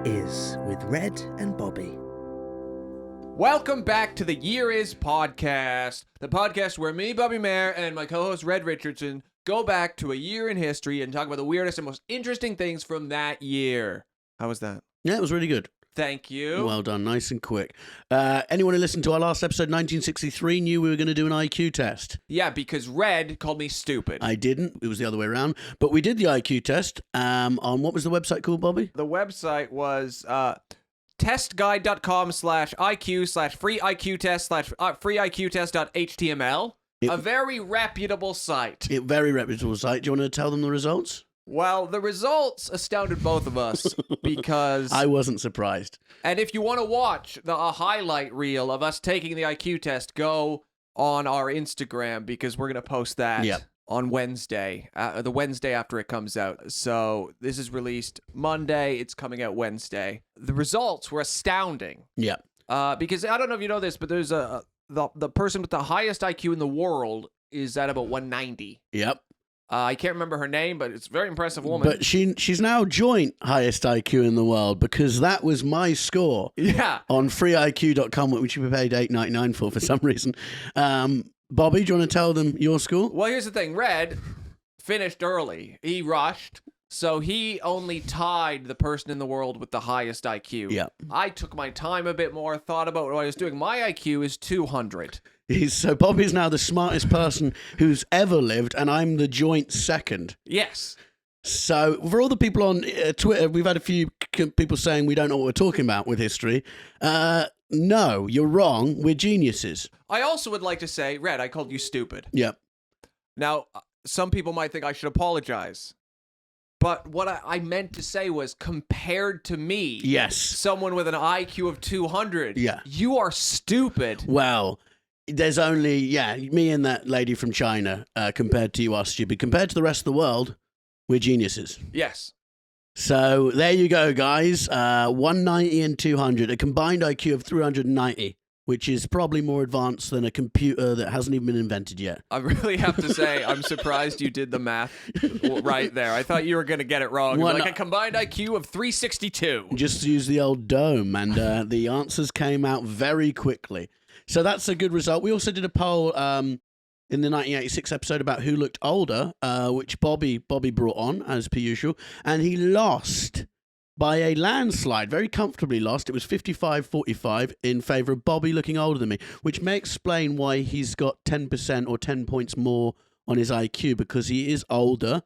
Is with Red and Bobby. Welcome back to the Year Is podcast, the podcast where me, Bobby Mair, and my co-host Red Richardson go back to a year in history and talk about the weirdest and most interesting things from that year. How was that? Yeah, it was really good. Thank you. Well done, nice and quick. Anyone who listened to our last episode, 1963, knew we were going to do an IQ test. Yeah, because Red called me stupid. I didn't. It was the other way around. But we did the IQ test on, what was the website called, Bobby? The website was testguide.com/IQ/free IQ test/free IQ test.html. A very reputable site. Very reputable site. Do you want to tell them the results? Well, the results astounded both of us because... I wasn't surprised. And if you want to watch a highlight reel of us taking the IQ test, go on our Instagram because we're going to post that on Wednesday, the Wednesday after it comes out. So this is released Monday. It's coming out Wednesday. The results were astounding. Yeah. Because I don't know if you know this, but there's the person with the highest IQ in the world is at about 190. Yep. I can't remember her name, but it's a very impressive woman. But she's now joint highest IQ in the world because that was my score. Yeah. On freeiq.com, which we paid $8.99 for some reason. Bobby, do you want to tell them your score? Well, here's the thing. Red finished early. He rushed, so he only tied the person in the world with the highest IQ. Yeah. I took my time a bit more, thought about what I was doing. My IQ is 200. So Bobby's now the smartest person who's ever lived, and I'm the joint second. Yes. So for all the people on Twitter, we've had a few people saying we don't know what we're talking about with history. No, you're wrong. We're geniuses. I also would like to say, Red, I called you stupid. Yep. Now, some people might think I should apologize. But what I meant to say was, compared to me, yes, someone with an IQ of 200, you are stupid. Well, there's only, me and that lady from China, compared to you are stupid. Compared to the rest of the world, we're geniuses. Yes. So there you go, guys. 190 and 200, a combined IQ of 390, which is probably more advanced than a computer that hasn't even been invented yet. I really have to say, I'm surprised you did the math right there. I thought you were going to get it wrong. Like a combined IQ of 362. Just use the old dome, and the answers came out very quickly. So that's a good result. We also did a poll in the 1986 episode about who looked older, which Bobby brought on, as per usual, and he lost by a landslide, very comfortably lost. It was 55-45 in favour of Bobby looking older than me, which may explain why he's got 10% or 10 points more on his IQ, because he is older,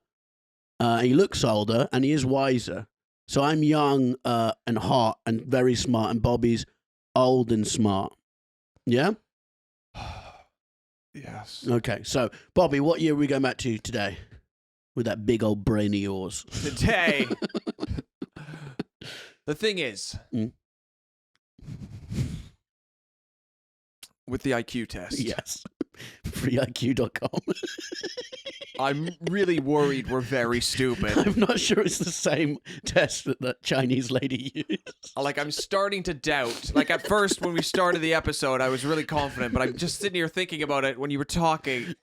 he looks older, and he is wiser. So I'm young and hot and very smart, and Bobby's old and smart. Yeah? Yes. Okay, so, Bobby, what year are we going back to today? With that big old brain of yours. Today... The thing is, with the IQ test. Yes. Freeiq.com. I'm really worried we're very stupid. I'm not sure it's the same test that that Chinese lady used. Like, I'm starting to doubt. Like, at first, when we started the episode, I was really confident, but I'm just sitting here thinking about it when you were talking,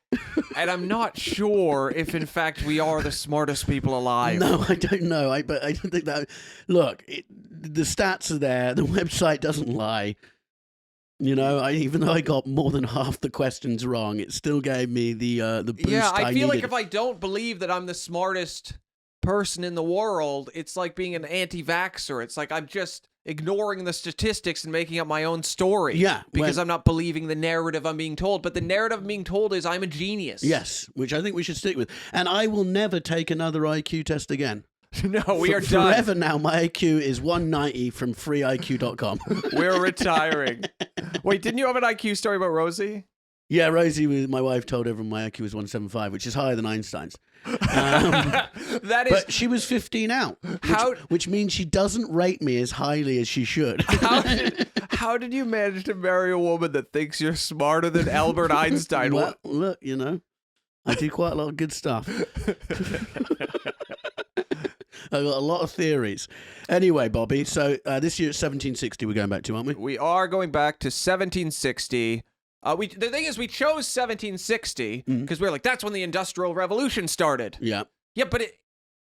and I'm not sure if, in fact, we are the smartest people alive. No, I don't know. But I don't think that... Look, the stats are there. The website doesn't lie. You know, even though I got more than half the questions wrong, it still gave me the boost I feel needed. like if I don't believe that I'm the smartest person in the world, it's like being an anti-vaxxer. It's like I'm just ignoring the statistics and making up my own story. Yeah. Because I'm not believing the narrative I'm being told. But the narrative I'm being told is I'm a genius. Yes, which I think we should stick with. And I will never take another IQ test again. No, we are done. Forever now, my IQ is 190 from freeiq.com. We're retiring. Wait, didn't you have an IQ story about Rosie? Yeah, Rosie, my wife, told everyone my IQ was 175, which is higher than Einstein's. That is... But she was 15 out, which means she doesn't rate me as highly as she should. How did you manage to marry a woman that thinks you're smarter than Albert Einstein? Well, look, you know, I do quite a lot of good stuff. I've got a lot of theories. Anyway, Bobby, so this year it's 1760 we're going back to, aren't we? We are going back to 1760. The thing is, we chose 1760 because we were like, that's when the Industrial Revolution started. Yeah. Yeah, but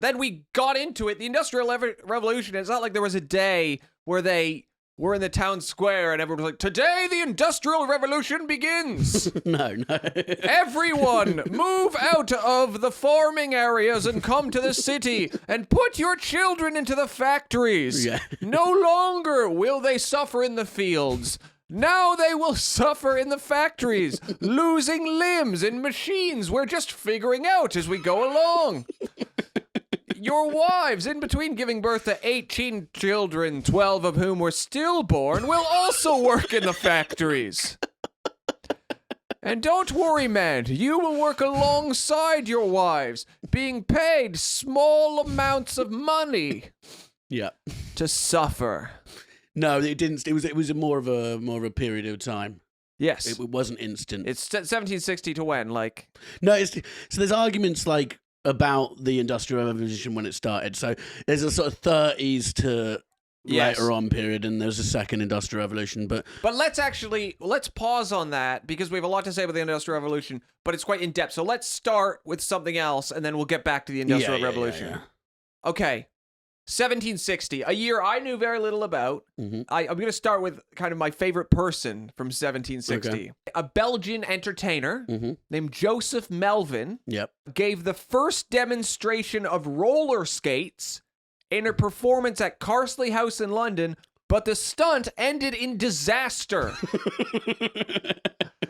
then we got into it. The Industrial Revolution, it's not like there was a day where they were in the town square and everyone was like, today the Industrial Revolution begins. No. Everyone move out of the farming areas and come to the city and put your children into the factories. Yeah. No longer will they suffer in the fields. Now they will suffer in the factories, losing limbs in machines we're just figuring out as we go along. Your wives, in between giving birth to 18 children, 12 of whom were stillborn, will also work in the factories. And don't worry, man, you will work alongside your wives, being paid small amounts of money. Yeah. To suffer. No, it didn't. It was more of a period of time. Yes. It wasn't instant. It's 1760 to when, like? No, so there's arguments like about the Industrial Revolution when it started. So there's a sort of 30s to later on period, and there's a second Industrial Revolution. But let's pause on that because we have a lot to say about the Industrial Revolution, but it's quite in depth. So let's start with something else, and then we'll get back to the Industrial Revolution. Yeah. Okay. 1760, a year I knew very little about. Mm-hmm. I'm going to start with kind of my favorite person from 1760. Okay. A Belgian entertainer named Joseph Melvin gave the first demonstration of roller skates in a performance at Carsley House in London, but the stunt ended in disaster.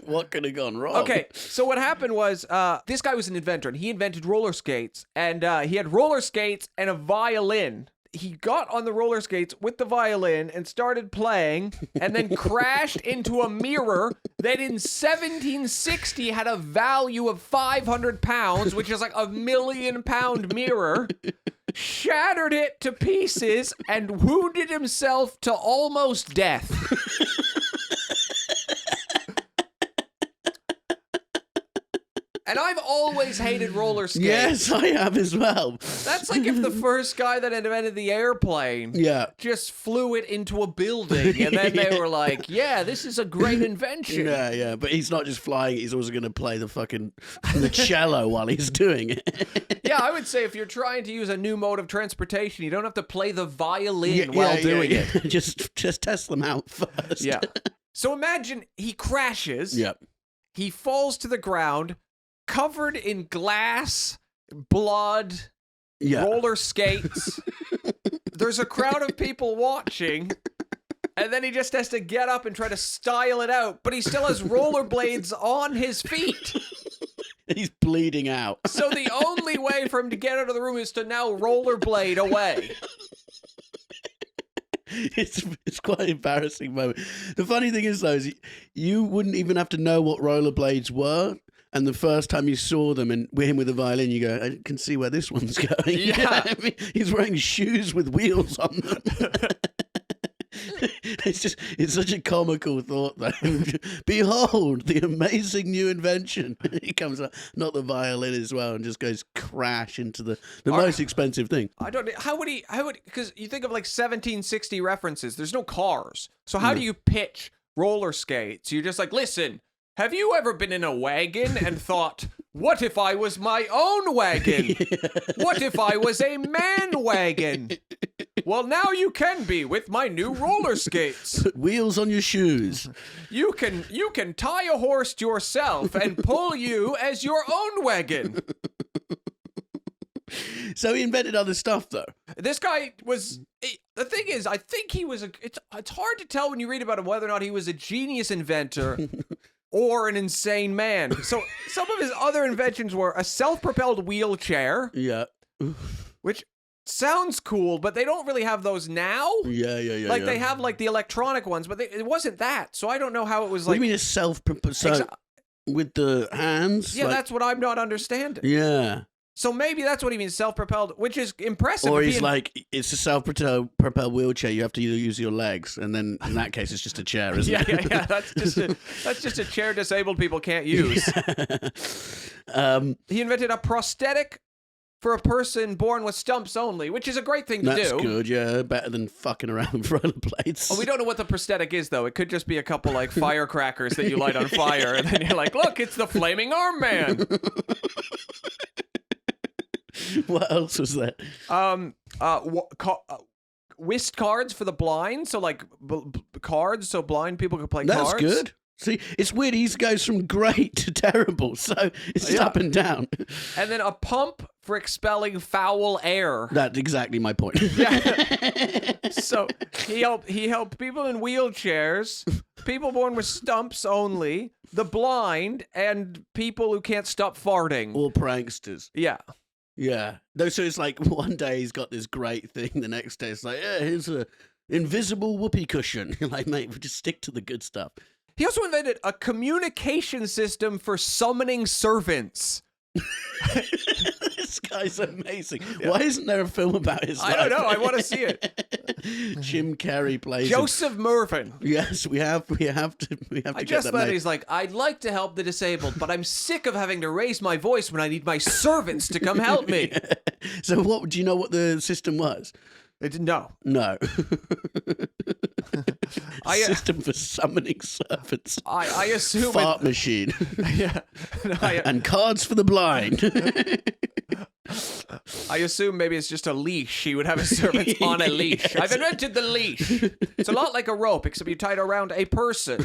What could have gone wrong? Okay, so what happened was this guy was an inventor, and he invented roller skates, and he had roller skates and a violin. He got on the roller skates with the violin and started playing, and then crashed into a mirror that in 1760 had a value of 500 pounds, which is like a £1 million mirror, shattered it to pieces, and wounded himself to almost death. And I've always hated roller skates. Yes, I have as well. That's like if the first guy that invented the airplane just flew it into a building, and then they were like, yeah, this is a great invention. Yeah, but he's not just flying it, he's also going to play the cello while he's doing it. Yeah, I would say if you're trying to use a new mode of transportation, you don't have to play the violin while doing it. Just test them out first. Yeah. So imagine he crashes. Yep. He falls to the ground, covered in glass, blood, roller skates. There's a crowd of people watching, and then he just has to get up and try to style it out, but he still has rollerblades on his feet. He's bleeding out. So the only way for him to get out of the room is to now rollerblade away. It's quite an embarrassing moment. The funny thing is, though, is you wouldn't even have to know what rollerblades were. And the first time you saw them and with him with the violin, you go, I can see where this one's going. Yeah. You know what I mean? He's wearing shoes with wheels on them. It's such a comical thought, though. Behold, the amazing new invention. He comes up, not the violin as well, and just goes crash into the most expensive thing. I don't know. How would, because you think of like 1760 references, there's no cars. So how do you pitch roller skates? You're just like, listen, have you ever been in a wagon and thought, what if I was my own wagon? What if I was a man wagon? Well, now you can be with my new roller skates. Put wheels on your shoes. You can tie a horse to yourself and pull you as your own wagon. So he invented other stuff, though. This guy was... The thing is, I think he was... It's hard to tell when you read about him whether or not he was a genius inventor or an insane man. So some of his other inventions were a self-propelled wheelchair. Yeah. Which sounds cool, but they don't really have those now. Yeah. Like they have like the electronic ones, but it wasn't that. So I don't know how it was What like... do you mean a self-propelled... with the hands? Yeah, that's what I'm not understanding. Yeah. So maybe that's what he means, self-propelled, which is impressive. Or he's like, it's a self-propelled wheelchair. You have to use your legs, and then in that case, it's just a chair, isn't it? Yeah. That's just a chair disabled people can't use. He invented a prosthetic for a person born with stumps only, which is a great thing to do. That's good, yeah. Better than fucking around with rollerblades. Well, we don't know what the prosthetic is, though. It could just be a couple like firecrackers that you light on fire, and then you're like, look, it's the flaming arm man. What else was there? Whist cards for the blind, so like cards so blind people can play That's cards. good. See, it's weird. He goes from great to terrible, so it's up and down. And then a pump for expelling foul air. That's exactly my point. Yeah. So he helped people in wheelchairs, people born with stumps only, the blind, and people who can't stop farting. Or pranksters. Yeah. Yeah. No, so it's like one day he's got this great thing, the next day it's like, yeah, here's a invisible whoopee cushion. You're like, mate, we'll just stick to the good stuff. He also invented a communication system for summoning servants. This guy's amazing. Yeah. Why isn't there a film about his life? I don't know. I want to see it. Jim Carrey plays Joseph Mervyn. Yes, we have to I get just that thought made. he's like, I'd like to help the disabled, but I'm sick of having to raise my voice when I need my servants to come help me. Yeah. So what do you know what the system was? No. System for summoning servants. I assume fart machine. Yeah. And cards for the blind. I assume maybe it's just a leash. He would have his servants on a leash. Yes. I've invented the leash. It's a lot like a rope, except you tie it around a person.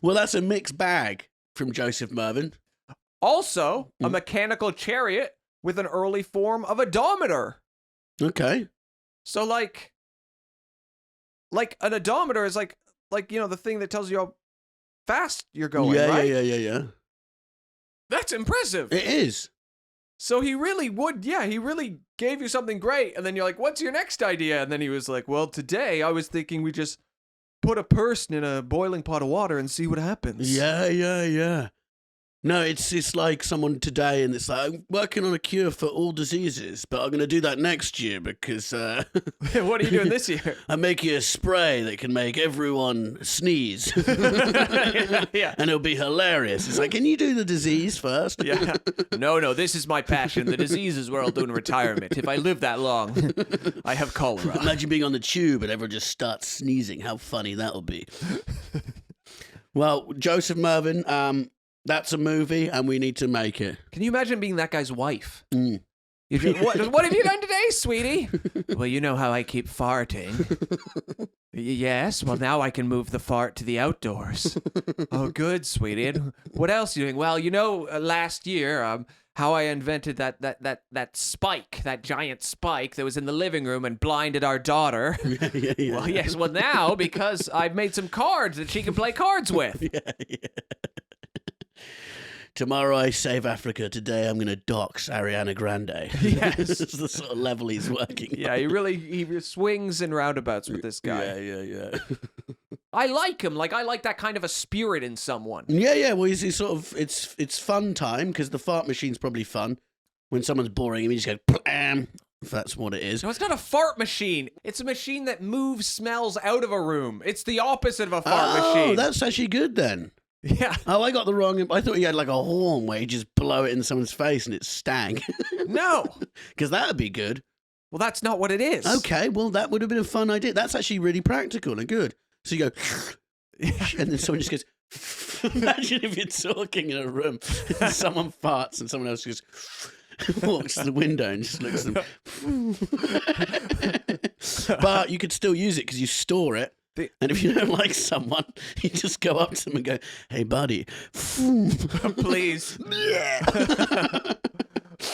Well, that's a mixed bag from Joseph Mervyn. Also, a mechanical chariot with an early form of odometer. Okay. So like an odometer is like the thing that tells you how fast you're going, right? Yeah. That's impressive. It is. So he really gave you something great, and then you're like, what's your next idea? And then he was like, well, today I was thinking we just put a person in a boiling pot of water and see what happens. Yeah. No, it's like someone today, and it's like, I'm working on a cure for all diseases, but I'm going to do that next year because... What are you doing this year? I'm making a spray that can make everyone sneeze. Yeah. And it'll be hilarious. It's like, can you do the disease first? Yeah. No, this is my passion. The disease is where I'll do in retirement. If I live that long, I have cholera. Imagine being on the tube and everyone just starts sneezing. How funny that'll be. Well, Joseph Mervyn... that's a movie, and we need to make it. Can you imagine being that guy's wife? Mm. What have you done today, sweetie? Well, you know how I keep farting. Yes, well, now I can move the fart to the outdoors. Oh, good, sweetie. And what else are you doing? Well, last year, how I invented that spike, that giant spike that was in the living room and blinded our daughter. Yeah. Well, yes, well, now, because I've made some cards that she can play cards with. Yeah. Tomorrow I save Africa. Today I'm going to dox Ariana Grande. Yes. This is the sort of level he's working Yeah, on. he swings and roundabouts with this guy. Yeah. I like him. Like, I like that kind of a spirit in someone. Yeah. Well, he's sort of, it's fun time, because the fart machine's probably fun. When someone's boring him, he just goes, blam, if that's what it is. No, it's not a fart machine. It's a machine that moves smells out of a room. It's the opposite of a fart machine. Oh, that's actually good then. Yeah. Oh, I got the wrong... I thought he had like a horn where you just blow it in someone's face and it stank. No. Because that would be good. Well, that's not what it is. Okay, well, that would have been a fun idea. That's actually really practical and good. So you go... and then someone just goes... Imagine if you're talking in a room and someone farts and someone else just walks to the window and just looks at them. But you could still use it because you store it. And if you don't like someone, you just go up to them and go, hey, buddy. Please.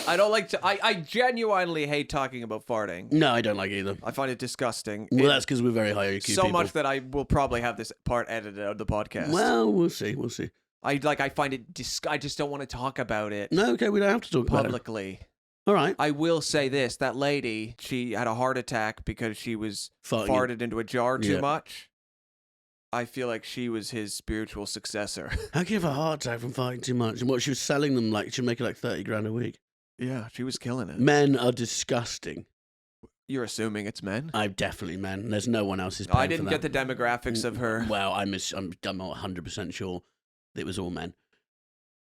I don't like to... I genuinely hate talking about farting. No, I don't like it either. I find it disgusting. Well, that's because we're very high IQ so people. much that I will probably have this part edited out of the podcast. Well, we'll see. I find it... I just don't want to talk about it. No, okay, we don't have to talk publicly. About it. All right. I will say this. That lady, she had a heart attack because she was farted into a jar too much. I feel like she was his spiritual successor. How can you have a heart attack from farting too much? And what, she was selling them like, she'd make it like 30 grand a week. Yeah, she was killing it. Men are disgusting. You're assuming it's men? I'm definitely men. There's no one else is paying I didn't for get that. the demographics of her. Well, I'm not 100% sure it was all men.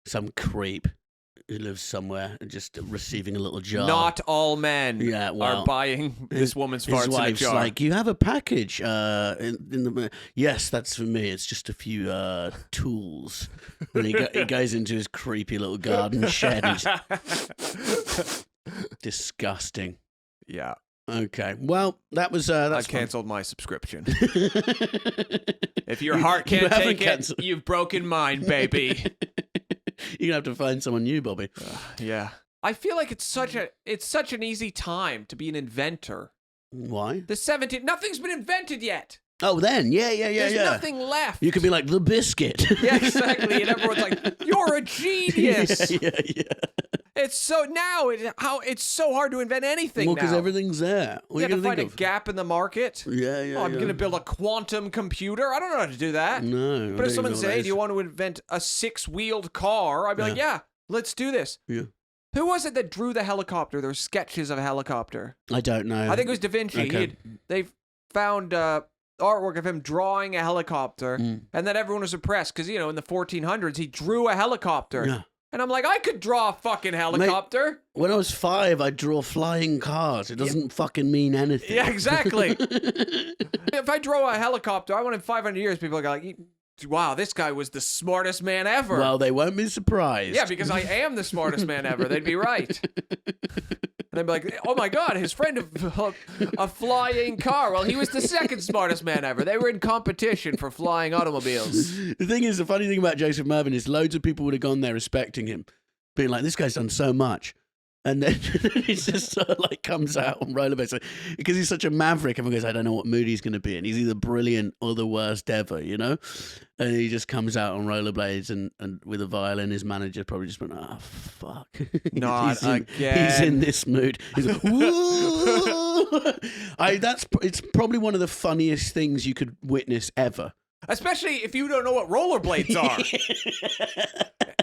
Some creep. who lives somewhere just receiving a little jar. Not all men are buying this woman's farts his in a wife's jar. like, you have a package in the... Yes, that's for me. It's just a few tools. And he goes into his creepy little garden shed. Disgusting. Yeah. Okay. Well, that was... I've canceled my subscription. If your heart can't take it, you've broken mine, baby. You're going to have to find someone new, Bobby. Yeah. I feel like it's such an easy time to be an inventor. Why? Nothing's been invented yet. Oh, then. Yeah. There's nothing left. You could be like, the biscuit. Yeah, exactly. And everyone's like, you're a genius. Yeah. It's so hard to invent anything now. Well, because everything's there. You have to find a gap in the market. Yeah. I'm going to build a quantum computer. I don't know how to do that. No. But if someone say, do you want to invent a 6-wheeled car? I'd be like, yeah, let's do this. Yeah. Who was it that drew the helicopter? There were sketches of a helicopter. I don't know. I think it was Da Vinci. Okay. They found artwork of him drawing a helicopter, and then everyone was impressed because, in the 1400s, he drew a helicopter. Yeah. And I'm like, I could draw a fucking helicopter. Mate, when I was 5, I'd draw flying cars. It doesn't fucking mean anything. Yeah, exactly. If I draw a helicopter, I want in 500 years, people are like, wow, this guy was the smartest man ever. Well, they won't be surprised. Yeah, because I am the smartest man ever. They'd be right. And they'd be like, oh my God, his friend, a flying car. Well, he was the second smartest man ever. They were in competition for flying automobiles. The thing is, the funny thing about Joseph Melvin is loads of people would have gone there respecting him, being like, this guy's done so much. And then he just sort of like comes out on rollerblades. Because he's such a maverick, everyone goes, I don't know what mood he's going to be in. He's either brilliant or the worst ever, And he just comes out on rollerblades and with a violin. His manager probably just went, oh, fuck. Not again. He's in this mood. He's like, whoa. It's probably one of the funniest things you could witness ever. Especially if you don't know what rollerblades are.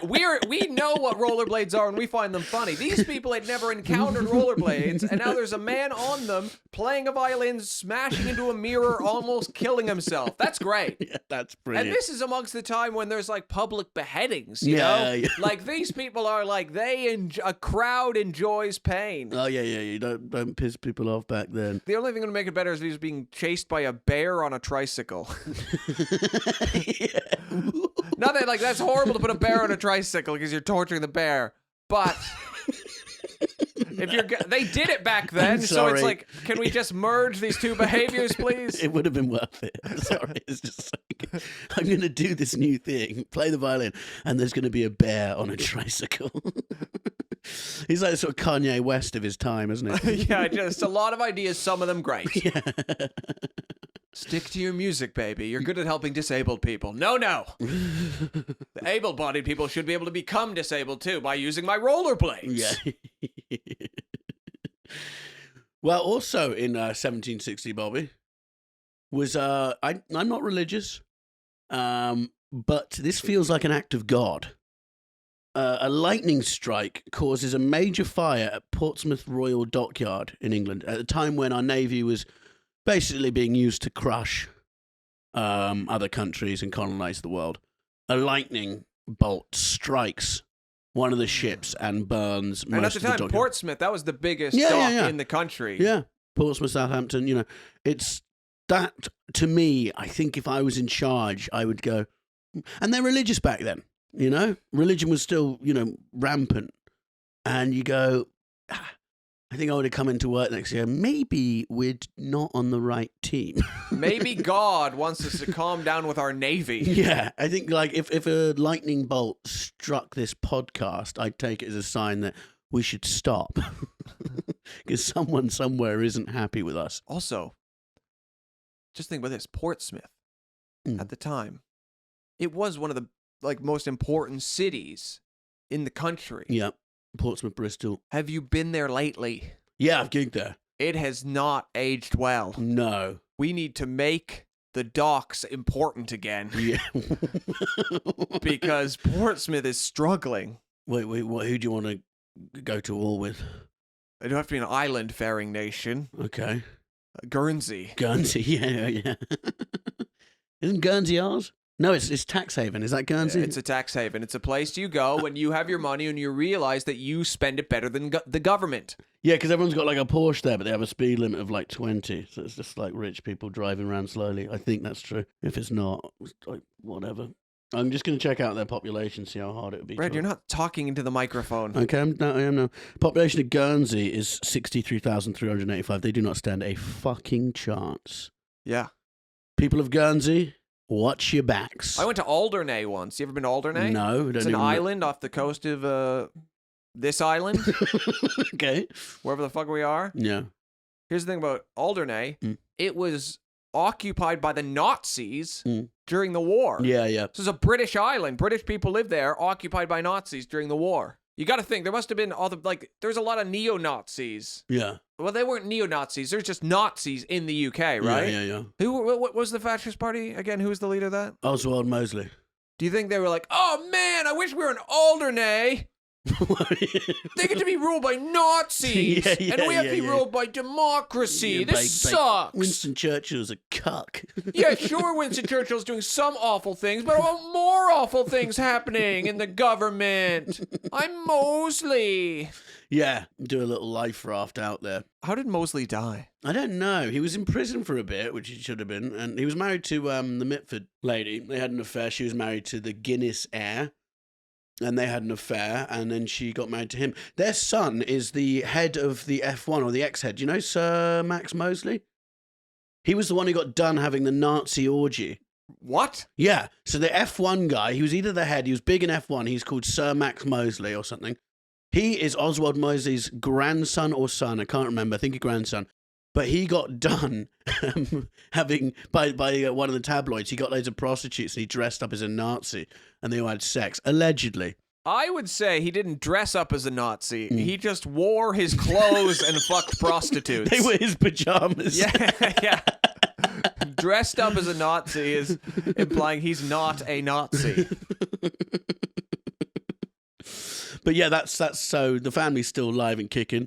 We know what rollerblades are and we find them funny. These people had never encountered rollerblades, and now there's a man on them playing a violin, smashing into a mirror, almost killing himself. That's great. Yeah, that's brilliant. And this is amongst the time when there's like public beheadings, you know? Yeah. Like these people are like, a crowd enjoys pain. Oh, yeah. You don't piss people off back then. The only thing going to make it better is if he's being chased by a bear on a tricycle. Not that, like, that's horrible to put a bear on a tricycle because you're torturing the bear, but they did it back then, so it's like, can we just merge these two behaviors, please? It would have been worth it. I'm sorry. It's just like, I'm going to do this new thing, play the violin, and there's going to be a bear on a tricycle. He's like sort of Kanye West of his time, isn't he? Yeah, just a lot of ideas, some of them great. Yeah. Stick to your music, baby. You're good at helping disabled people. No. The able-bodied people should be able to become disabled, too, by using my rollerblades. Yeah. Well, also in 1760, Bobby, was... I'm not religious, but this feels like an act of God. A lightning strike causes a major fire at Portsmouth Royal Dockyard in England at a time when our navy was basically being used to crush other countries and colonize the world. A lightning bolt strikes one of the ships and burns most of the dockyard. And at the time, Portsmouth, that was the biggest dock in the country. Yeah, Portsmouth, Southampton, it's that, to me, I think if I was in charge, I would go, and they're religious back then, religion was still, rampant. And you go, I think I would have come into work next year. Maybe we're not on the right team. Maybe God wants us to calm down with our navy. Yeah, I think like if a lightning bolt struck this podcast, I'd take it as a sign that we should stop. Because someone somewhere isn't happy with us. Also, just think about this. Portsmouth, at the time, it was one of the most important cities in the country. Yeah. Portsmouth, Bristol. Have you been there lately? Yeah, I've gigged there. It has not aged well. No. We need to make the docks important again. Yeah. Because Portsmouth is struggling. Wait, what? Who do you want to go to war with? It would have to be an island-faring nation. Okay. Guernsey. Guernsey, yeah. Isn't Guernsey ours? No, it's tax haven. Is that Guernsey? It's a tax haven. It's a place you go when you have your money and you realize that you spend it better than the government. Yeah, because everyone's got like a Porsche there, but they have a speed limit of like 20. So it's just like rich people driving around slowly. I think that's true. If it's not, it's like whatever. I'm just going to check out their population, see how hard it would be. Brad, you're not talking into the microphone. Okay, I am now. Population of Guernsey is 63,385. They do not stand a fucking chance. Yeah. People of Guernsey, watch your backs. I went to Alderney once. You ever been to Alderney? No. It's an island off the coast of this island. Okay. Wherever the fuck we are. Yeah. Here's the thing about Alderney. It was occupied by the Nazis during the war. Yeah, yeah. So it's a British island. British people live there, occupied by Nazis during the war. You got to think, there must have been there's a lot of neo-Nazis. Yeah. Well, they weren't neo-Nazis. There's just Nazis in the UK, right? Yeah. What was the fascist party again? Who was the leader of that? Oswald Mosley. Do you think they were like, oh man, I wish we were in Alderney? They get to be ruled by Nazis, and we have to be ruled by democracy. This sucks. Winston Churchill's a cuck. Yeah, sure, Winston Churchill's doing some awful things, but I want more awful things happening in the government. I'm Mosley. Yeah, do a little life raft out there. How did Mosley die? I don't know. He was in prison for a bit, which he should have been, and he was married to the Mitford lady. They had an affair. She was married to the Guinness heir. And they had an affair, and then she got married to him. Their son is the head of the F1, or the ex-head. Do you know Sir Max Mosley? He was the one who got done having the Nazi orgy. What? Yeah. So the F1 guy, he was either the head, he was big in F1, he's called Sir Max Mosley or something. He is Oswald Mosley's grandson or son, I can't remember, I think a grandson. But he got done having, by one of the tabloids, he got loads of prostitutes and he dressed up as a Nazi and they all had sex, allegedly. I would say he didn't dress up as a Nazi. He just wore his clothes and fucked prostitutes. They were his pajamas. Yeah. Dressed up as a Nazi is implying he's not a Nazi. But yeah, that's so the family's still alive and kicking.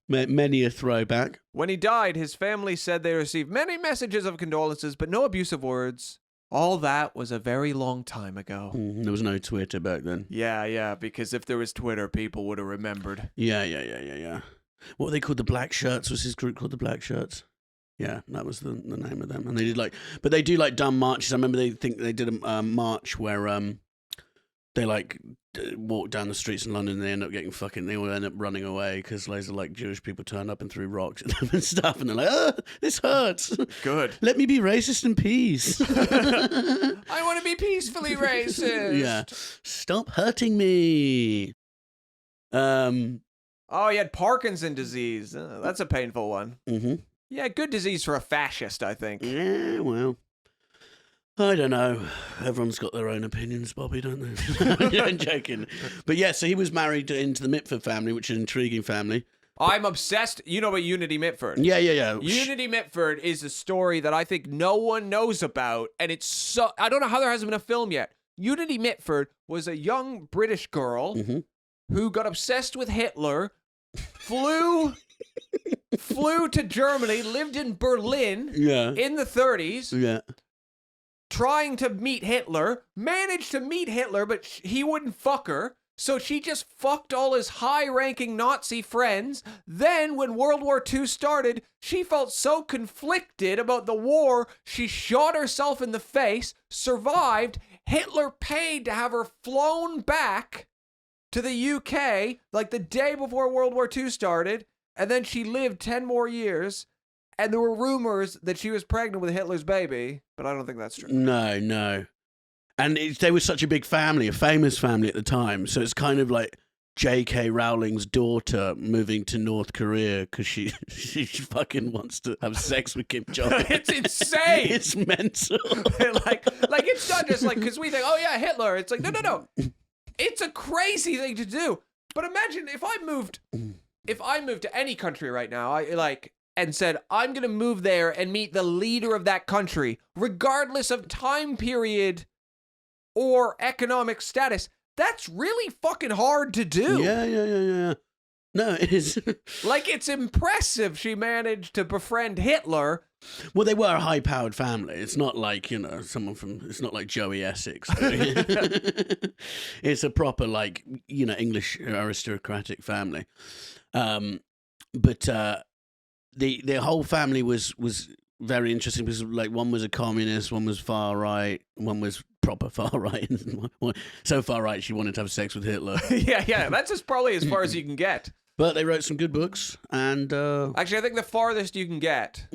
Many a throwback. When he died, his family said they received many messages of condolences, but no abusive words. All that was a very long time ago. There was no Twitter back then. Yeah, because if there was Twitter, people would have remembered. Yeah. What were they called? The Black Shirts? Was his group called the Black Shirts? Yeah, that was the name of them. And they did but they do dumb marches. I remember they did a march where they walk down the streets in London and they end up they all end up running away because loads of Jewish people turn up and threw rocks at them and stuff, and they're like, oh, this hurts. Good. Let me be racist in peace. I want to be peacefully racist. Yeah. Stop hurting me. Oh, he had Parkinson's disease. That's a painful one. Mm-hmm. Yeah, good disease for a fascist, I think. Yeah, well, I don't know. Everyone's got their own opinions, Bobby, don't they? I'm joking. But yeah, so he was married into the Mitford family, which is an intriguing family. I'm obsessed. You know about Unity Mitford? Yeah. Unity Mitford is a story that I think no one knows about, and it's I don't know how there hasn't been a film yet. Unity Mitford was a young British girl who got obsessed with Hitler, flew to Germany, lived in Berlin in the 30s. Yeah. Trying to meet Hitler, managed to meet Hitler, but he wouldn't fuck her, so she just fucked all his high-ranking Nazi friends. Then, when World War II started, she felt so conflicted about the war, she shot herself in the face, survived. Hitler paid to have her flown back to the UK, the day before World War II started, and then she lived 10 more years. And there were rumors that she was pregnant with Hitler's baby, but I don't think that's true. No. And they were such a big family, a famous family at the time. So it's kind of like J.K. Rowling's daughter moving to North Korea because she fucking wants to have sex with Kim Jong-un. It's insane. It's mental. It's not just because we think, oh yeah, Hitler. It's no. It's a crazy thing to do. But imagine if I moved to any country right now, and said, I'm going to move there and meet the leader of that country, regardless of time period or economic status. That's really fucking hard to do. Yeah. No, it is. It's impressive she managed to befriend Hitler, Well, they were a high-powered family. It's not like, someone from... It's not like Joey Essex. It's a proper, like, English aristocratic family. But the whole family was very interesting because, like, one was a communist, one was far right, one was proper far right. So far right, she wanted to have sex with Hitler. Yeah. That's just probably as far as you can get. But they wrote some good books, and... Actually, I think the farthest you can get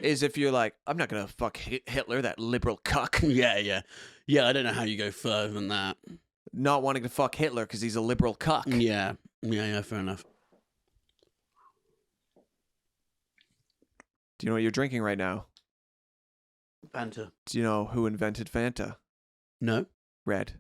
is if you're like, I'm not going to fuck Hitler, that liberal cuck. Yeah. Yeah, I don't know how you go further than that. Not wanting to fuck Hitler because he's a liberal cuck. Yeah, fair enough. Do you know what you're drinking right now? Fanta. Do you know who invented Fanta? No. Red.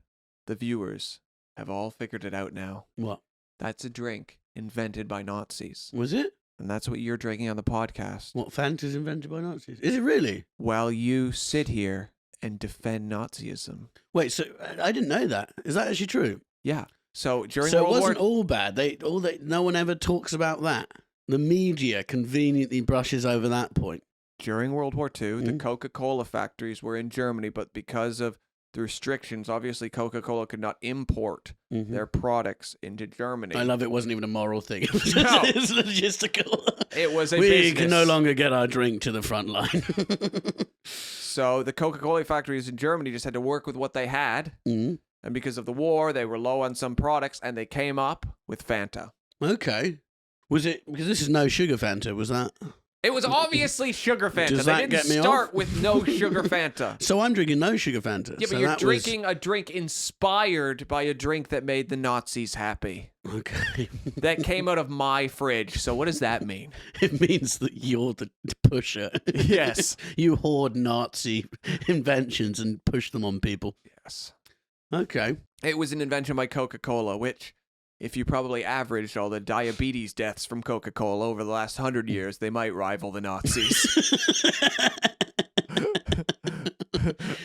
The viewers have all figured it out now. What? That's a drink invented by Nazis. Was it? And that's what you're drinking on the podcast. What, Fanta's invented by Nazis? Is it really? While you sit here and defend Nazism. Wait, so I didn't know that. Is that actually true? Yeah. So during So World it wasn't War all bad. No one ever talks about that. The media conveniently brushes over that point. During World War II, the Coca-Cola factories were in Germany, but because of the restrictions, obviously Coca-Cola could not import their products into Germany. I love it wasn't even a moral thing. It was, No. It was logistical. It was a we business. can no longer get our drink to the front line. So the Coca-Cola factories in Germany just had to work with what they had. And because of the war, they were low on some products, and they came up with Fanta. Okay. Was it, because this is no sugar Fanta, was that? It was obviously sugar Fanta. Does They that didn't get me start off? with no sugar Fanta. So I'm drinking no sugar Fanta. Yeah, but so you're that drinking a drink inspired by a drink that made the Nazis happy. Okay. That came out of my fridge. So what does that mean? It means that you're the pusher. Yes. You hoard Nazi inventions and push them on people. Yes. Okay. It was an invention by Coca-Cola, which, if you probably averaged all the diabetes deaths from Coca-Cola over the last 100 years, they might rival the Nazis.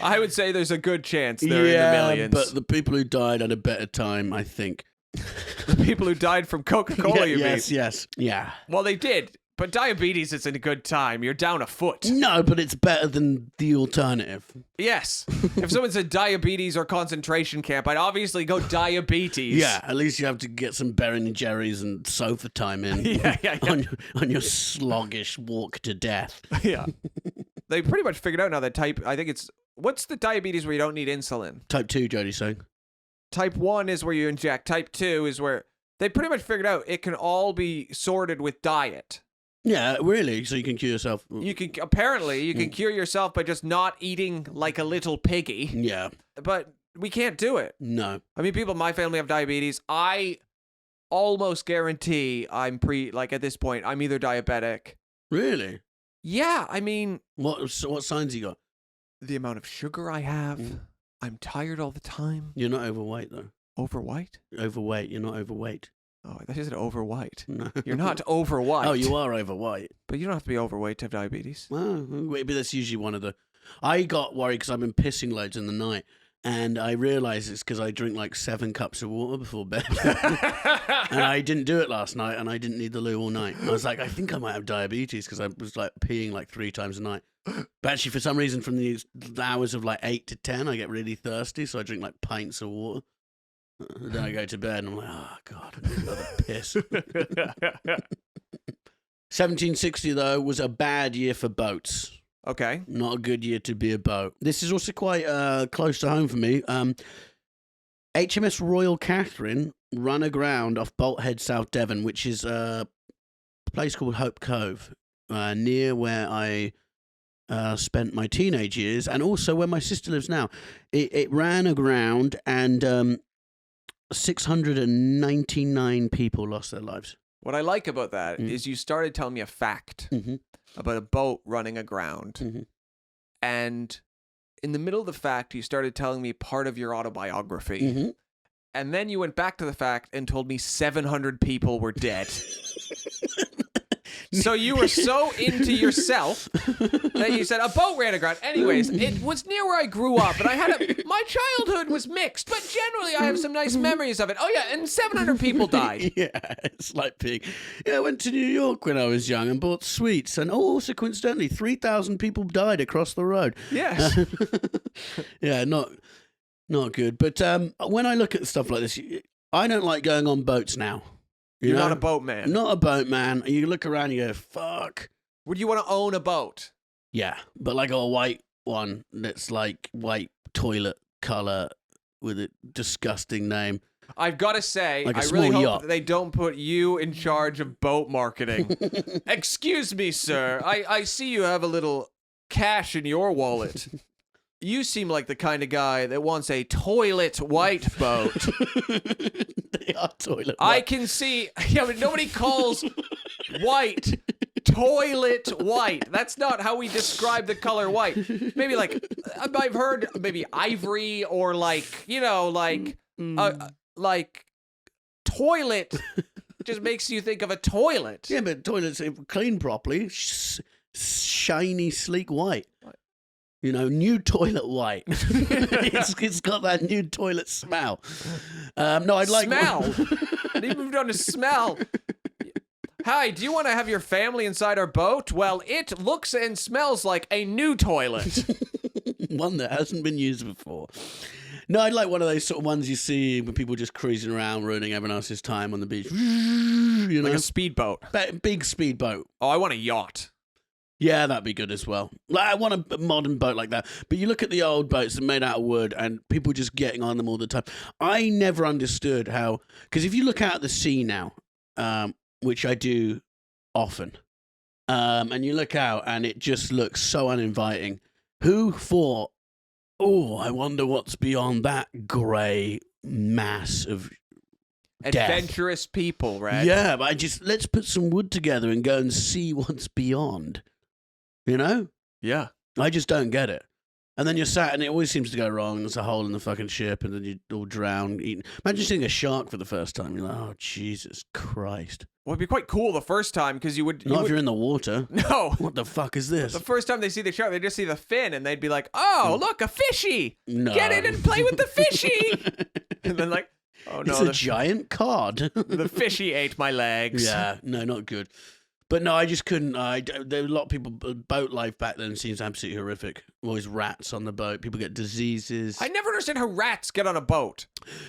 I would say there's a good chance they're in the millions. But the people who died had a better time, I think. The people who died from Coca-Cola, you mean? Yes. Yeah. Well, they did. But diabetes isn't a good time. You're down a foot. No, but it's better than the alternative. Yes. If someone said diabetes or concentration camp, I'd obviously go diabetes. Yeah, at least you have to get some Ben and Jerry's and sofa time in. Yeah. On your sluggish walk to death. Yeah. They pretty much figured out now that what's the diabetes where you don't need insulin? Type 2, Jody's saying. Type 1 is where you inject. Type 2 is where they pretty much figured out it can all be sorted with diet. Yeah, really? So you can cure yourself? You can cure yourself by just not eating like a little piggy. Yeah. But we can't do it. No. I mean, people in my family have diabetes. I almost guarantee I'm at this point, I'm either diabetic. Really? Yeah, I mean... What signs you got? The amount of sugar I have. I'm tired all the time. You're not overweight, though. Overweight? Overweight. You're not overweight. Oh, that isn't overweight. No. You're not overweight. Oh, you are overweight. But you don't have to be overweight to have diabetes. Well, but that's usually one of the... I got worried because I've been pissing loads in the night. And I realised it's because I drink like 7 cups of water before bed. And I didn't do it last night, and I didn't need the loo all night. I was like, I think I might have diabetes because I was like peeing like 3 times a night. But actually, for some reason, from the hours of like 8 to 10, I get really thirsty, so I drink like pints of water. Then I go to bed, and I'm like, oh, God, I need another piss. 1760, though, was a bad year for boats. Okay. Not a good year to be a boat. This is also quite close to home for me. HMS Royal Catherine run aground off Bolthead, South Devon, which is a place called Hope Cove, near where I spent my teenage years, and also where my sister lives now. It ran aground, and 699 people lost their lives. What I like about that is you started telling me a fact about a boat running aground. And in the middle of the fact, you started telling me part of your autobiography. And then you went back to the fact and told me 700 people were dead. So you were so into yourself that you said a boat ran aground. Anyways, it was near where I grew up, and my childhood was mixed, but generally I have some nice memories of it. Oh yeah, and 700 people died. Yeah, it's like big. Yeah, I went to New York when I was young and bought sweets, and also coincidentally, 3,000 people died across the road. Yes. Yeah, not good. But when I look at stuff like this, I don't like going on boats now. You're not a boatman. Not a boatman. You look around and you go, fuck. Would you want to own a boat? Yeah, but like a white one that's like white toilet color with a disgusting name. I've got to say, Like a I really small hope yacht. that they don't put you in charge of boat marketing. Excuse me, sir. I see you have a little cash in your wallet. You seem like the kind of guy that wants a toilet white boat. They are toilet I white. can see. Yeah, but nobody calls white toilet white. That's not how we describe the color white. Maybe like I've heard maybe ivory or like like toilet just makes you think of a toilet. Yeah, but toilets, if cleaned properly, shiny, sleek white. You know, new toilet white. It's got that new toilet smell. No, I'd like Smell. And he moved on to smell. Hi, do you want to have your family inside our boat? Well, it looks and smells like a new toilet. one that hasn't been used before. No, I'd like one of those sort of ones you see when people just cruising around, ruining everyone else's time on the beach. You know? Like a speedboat. Big speedboat. Oh, I want a yacht. Yeah, that'd be good as well. Like, I want a modern boat like that. But you look at the old boats that are made out of wood and people just getting on them all the time. I never understood how... Because if you look out at the sea now, which I do often, and you look out and it just looks so uninviting, who thought, oh, I wonder what's beyond that grey mass of Adventurous people, right? Yeah, but let's put some wood together and go and see what's beyond. You know? Yeah. I just don't get it. And then you're sat and it always seems to go wrong. There's a hole in the fucking ship and then you all drown. Eating. Imagine seeing a shark for the first time. You're like, oh, Jesus Christ. Well, it'd be quite cool the first time because you would... Not if you're in the water. No. What the fuck is this? The first time they see the shark, they just see the fin and they'd be like, oh, look, a fishy. No. Get in and play with the fishy. And then like, oh no. It's a giant cod. The fishy ate my legs. Yeah, no, not good. But no, I just couldn't. There were a lot of people. Boat life back then seems absolutely horrific. Always rats on the boat. People get diseases. I never understood how rats get on a boat.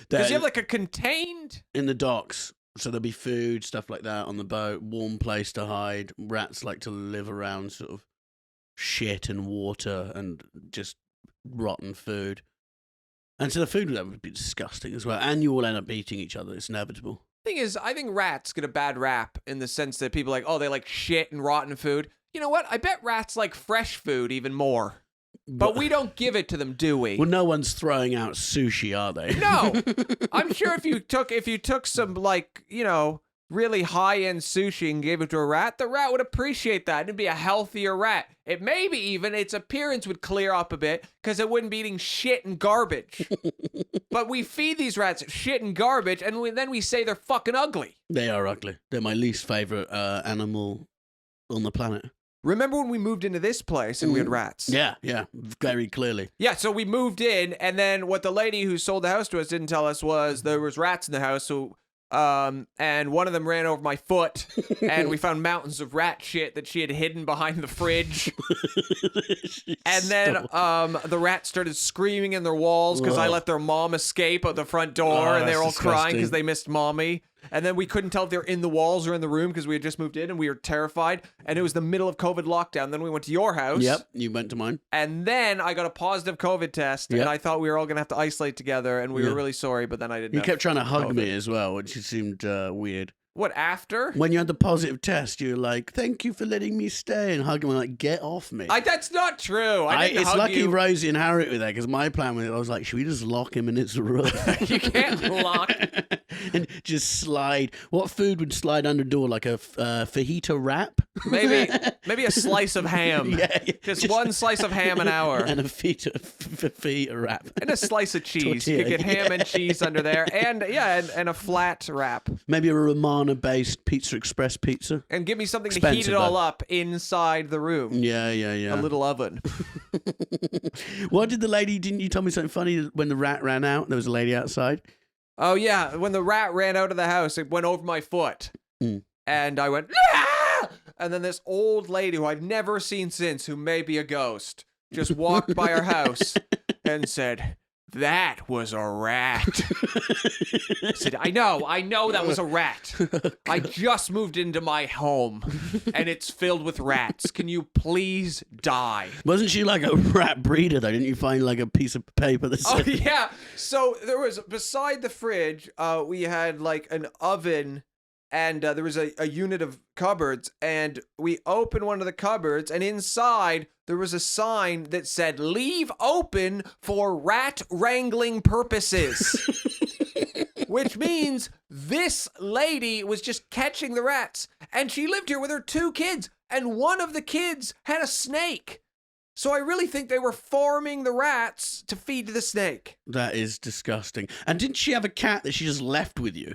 Because you have like a contained... In the docks. So there'll be food, stuff like that on the boat. Warm place to hide. Rats like to live around sort of shit and water and just rotten food. And so the food would be disgusting as well. And you all end up eating each other. It's inevitable. Thing is, I think rats get a bad rap in the sense that people are like, oh, they like shit and rotten food. You know what? I bet rats like fresh food even more. But we don't give it to them, do we? Well, no one's throwing out sushi, are they? No. I'm sure if you took some like, you know, really high-end sushi and gave it to a rat, the rat would appreciate that. It'd be a healthier rat. It maybe even its appearance would clear up a bit because it wouldn't be eating shit and garbage. But we feed these rats shit and garbage, and then we say they're fucking ugly. They are ugly. They're my least favorite animal on the planet. Remember when we moved into this place and we had rats? Yeah, very clearly. Yeah, so we moved in, and then what the lady who sold the house to us didn't tell us was there was rats in the house, so... and one of them ran over my foot, and we found mountains of rat shit that she had hidden behind the fridge. And then the rats started screaming in their walls because I let their mom escape out the front door, and they were all crying because they missed mommy. And then we couldn't tell if they were in the walls or in the room because we had just moved in and we were terrified. And it was the middle of COVID lockdown. Then we went to your house. Yep, you went to mine. And then I got a positive COVID test, and I thought we were all going to have to isolate together, and we were really sorry, but then I didn't You have kept trying to hug COVID. me as well, which seemed weird. What, after? When you had the positive test, you were like, thank you for letting me stay, and hugging me like, get off me. That's not true. I didn't it's hug lucky you. Rosie and Harriet were there, because my plan was, I was like, should we just lock him in his room? You can't lock. And just slide. What food would slide under the door? Like a fajita wrap? Maybe a slice of ham. Yeah. Just one slice of ham an hour. And a fajita wrap. And a slice of cheese. Tortilla, You could get ham and cheese under there. And and a flat wrap. Maybe a Romana-based Pizza Express pizza. And give me something to Expensive, heat it all though. up inside the room. Yeah. A little oven. What did the lady, didn't you tell me something funny when the rat ran out? There was a lady outside. Oh, yeah. When the rat ran out of the house, it went over my foot. And I went, ah! And then this old lady who I've never seen since, who may be a ghost, just walked by our house and said, "That was a rat." I said, I know that was a rat. I just moved into my home and it's filled with rats. Can you please die? Wasn't she like a rat breeder though? Didn't you find like a piece of paper that Oh, said... yeah. So there was, beside the fridge, we had like an oven and there was a unit of cupboards, and we opened one of the cupboards, and inside there was a sign that said, "Leave open for rat wrangling purposes." Which means this lady was just catching the rats, and she lived here with her 2 kids, and one of the kids had a snake. So I really think they were farming the rats to feed the snake. That is disgusting. And didn't she have a cat that she just left with you?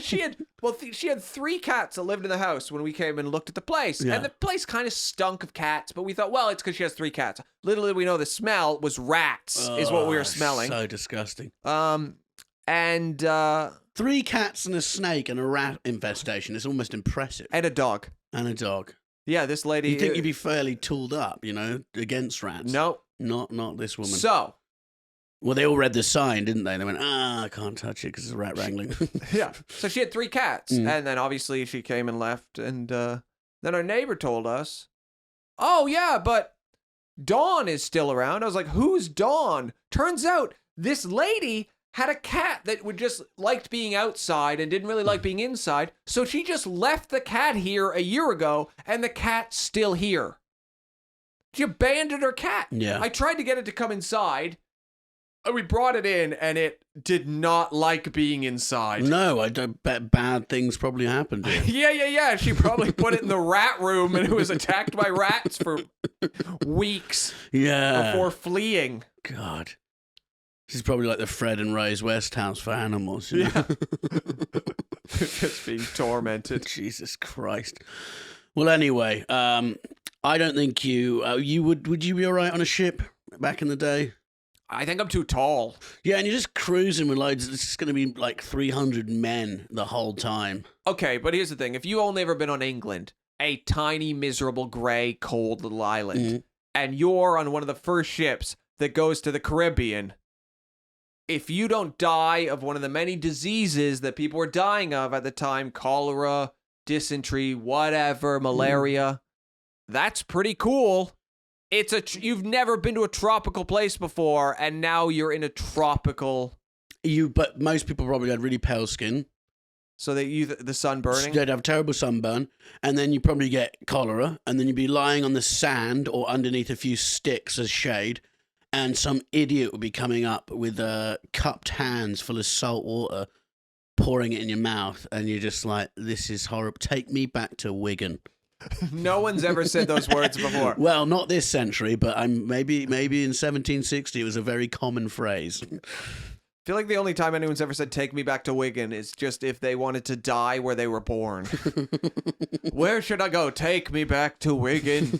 She had 3 cats that lived in the house when we came and looked at the place. Yeah. And the place kind of stunk of cats, but we thought, well, it's because she has 3 cats. Little did we know the smell was rats, is what we were smelling. So disgusting. And 3 cats and a snake and a rat infestation. It's almost impressive. a dog. And a dog. Yeah, this lady. You'd think you'd be fairly tooled up, against rats. No. Not this woman. So. Well, they all read the sign, didn't they? They went, I can't touch it because it's rat wrangling. Yeah. So she had 3 cats. And then obviously she came and left. And then our neighbor told us, "Oh, yeah, but Dawn is still around." I was like, "Who's Dawn?" Turns out this lady had a cat that would just liked being outside and didn't really like being inside. So she just left the cat here a year ago, and the cat's still here. She abandoned her cat. Yeah. I tried to get it to come inside. We brought it in, and it did not like being inside. No, I don't bet bad things probably happened to it. Yeah. She probably put it in the rat room, and it was attacked by rats for weeks before fleeing. God. This is probably like the Fred and Ray's West House for animals. Yeah. Just being tormented. Jesus Christ. Well, anyway, I don't think you would you be all right on a ship back in the day? I think I'm too tall. Yeah, and you're just cruising with loads. It's just going to be like 300 men the whole time. Okay, but here's the thing. If you only ever been on England, a tiny, miserable, grey, cold little island, and you're on one of the first ships that goes to the Caribbean, if you don't die of one of the many diseases that people were dying of at the time, cholera, dysentery, whatever, malaria, that's pretty cool. You've never been to a tropical place before, and now you're in a tropical. But most people probably had really pale skin. So the sun burning? They'd have terrible sunburn, and then you probably get cholera, and then you'd be lying on the sand or underneath a few sticks as shade, and some idiot would be coming up with cupped hands full of salt water, pouring it in your mouth, and you're just like, this is horrible. Take me back to Wigan. No one's ever said those words before. Well, not this century, but maybe in 1760 it was a very common phrase. I feel like the only time anyone's ever said "take me back to Wigan" is just if they wanted to die where they were born. Where should I go? Take me back to Wigan.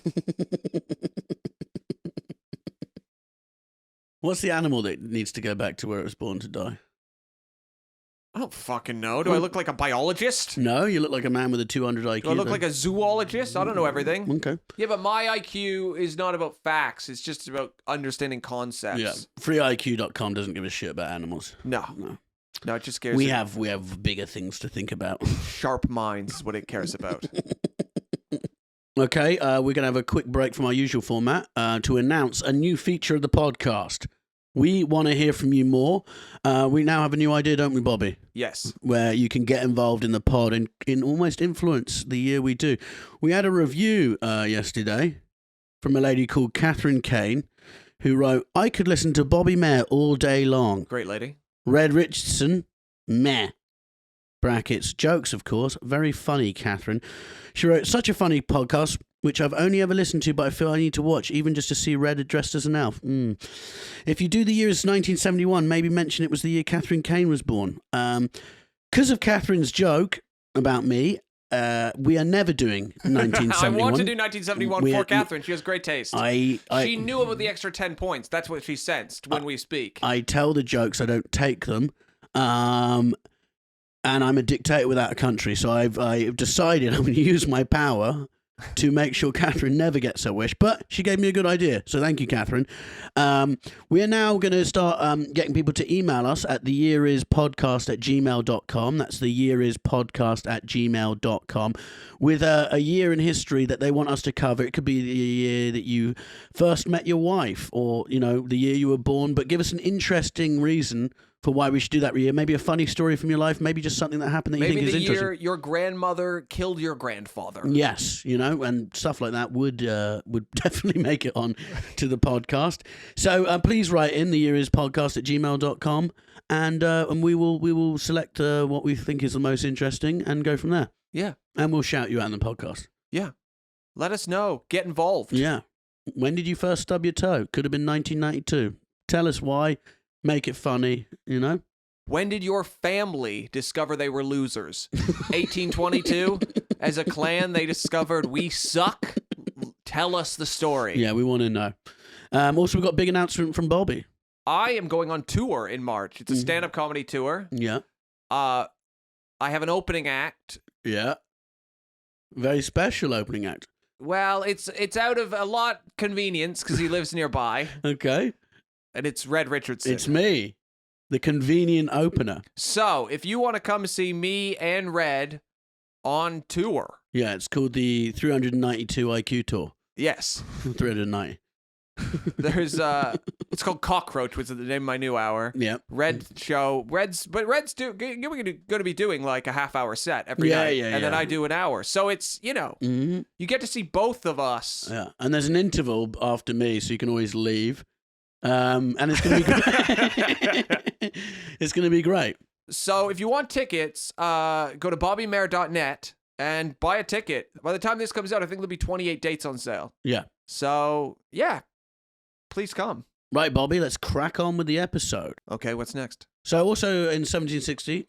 What's the animal that needs to go back to where it was born to die? I don't fucking know. Do I look like a biologist? No, you look like a man with a 200 IQ. Do I look like a zoologist? I don't know everything. Okay. Yeah, but my IQ is not about facts. It's just about understanding concepts. Yeah. FreeIQ.com doesn't give a shit about animals. No, it just scares We me. have bigger things to think about. Sharp minds is what it cares about. Okay, we're going to have a quick break from our usual format to announce a new feature of the podcast. We want to hear from you more. We now have a new idea, don't we, Bobby? Yes. Where you can get involved in the pod and almost influence the year we do. We had a review yesterday from a lady called Catherine Kane, who wrote, "I could listen to Bobby Mair all day long. Great lady. Red Richardson Mair. Brackets, jokes, of course. Very funny, Catherine. She wrote, such a funny podcast, which I've only ever listened to, but I feel I need to watch, even just to see Red dressed as an elf. If you do the year as 1971, maybe mention it was the year Catherine Kane was born. Because of Catherine's joke about me, we are never doing 1971. I want to do 1971 for Catherine. She has great taste. She knew about the extra 10 points. That's what she sensed when we speak. I tell the jokes, I don't take them. And I'm a dictator without a country, so I've decided I'm going to use my power to make sure Catherine never gets her wish. But she gave me a good idea, so thank you, Catherine. We are now going to start getting people to email us at theyearispodcast@gmail.com. That's theyearispodcast@gmail.com with a year in history that they want us to cover. It could be the year that you first met your wife, or the year you were born. But give us an interesting reason for why we should do that year. Maybe a funny story from your life. Maybe just something that happened that you think is interesting. Maybe the year your grandmother killed your grandfather. Yes, and stuff like that would definitely make it on to the podcast. So please write in theyearispodcast@gmail.com and we will select what we think is the most interesting and go from there. Yeah. And we'll shout you out in the podcast. Yeah. Let us know. Get involved. Yeah. When did you first stub your toe? Could have been 1992. Tell us why. Make it funny, When did your family discover they were losers? 1822? As a clan, they discovered we suck? Tell us the story. Yeah, we want to know. Also, we've got a big announcement from Bobby. I am going on tour in March. It's a stand-up comedy tour. Yeah. I have an opening act. Yeah. Very special opening act. Well, it's out of a lot convenience because he lives nearby. Okay. And it's Red Richardson. It's me, the convenient opener. So, if you want to come see me and Red on tour. Yeah, it's called the 392 IQ Tour. Yes. 390. There's it's called Cockroach, which is the name of my new hour. Yeah. Red's going to be doing like a half-hour set every night. Yeah, and then I do an hour. So it's, you get to see both of us. Yeah. And there's an interval after me, so you can always leave. And it's going to be great. It's going to be great. So if you want tickets, go to bobbymair.net and buy a ticket. By the time this comes out, I think there'll be 28 dates on sale. Yeah. So, yeah. Please come. Right, Bobby, let's crack on with the episode. Okay, what's next? So also in 1760,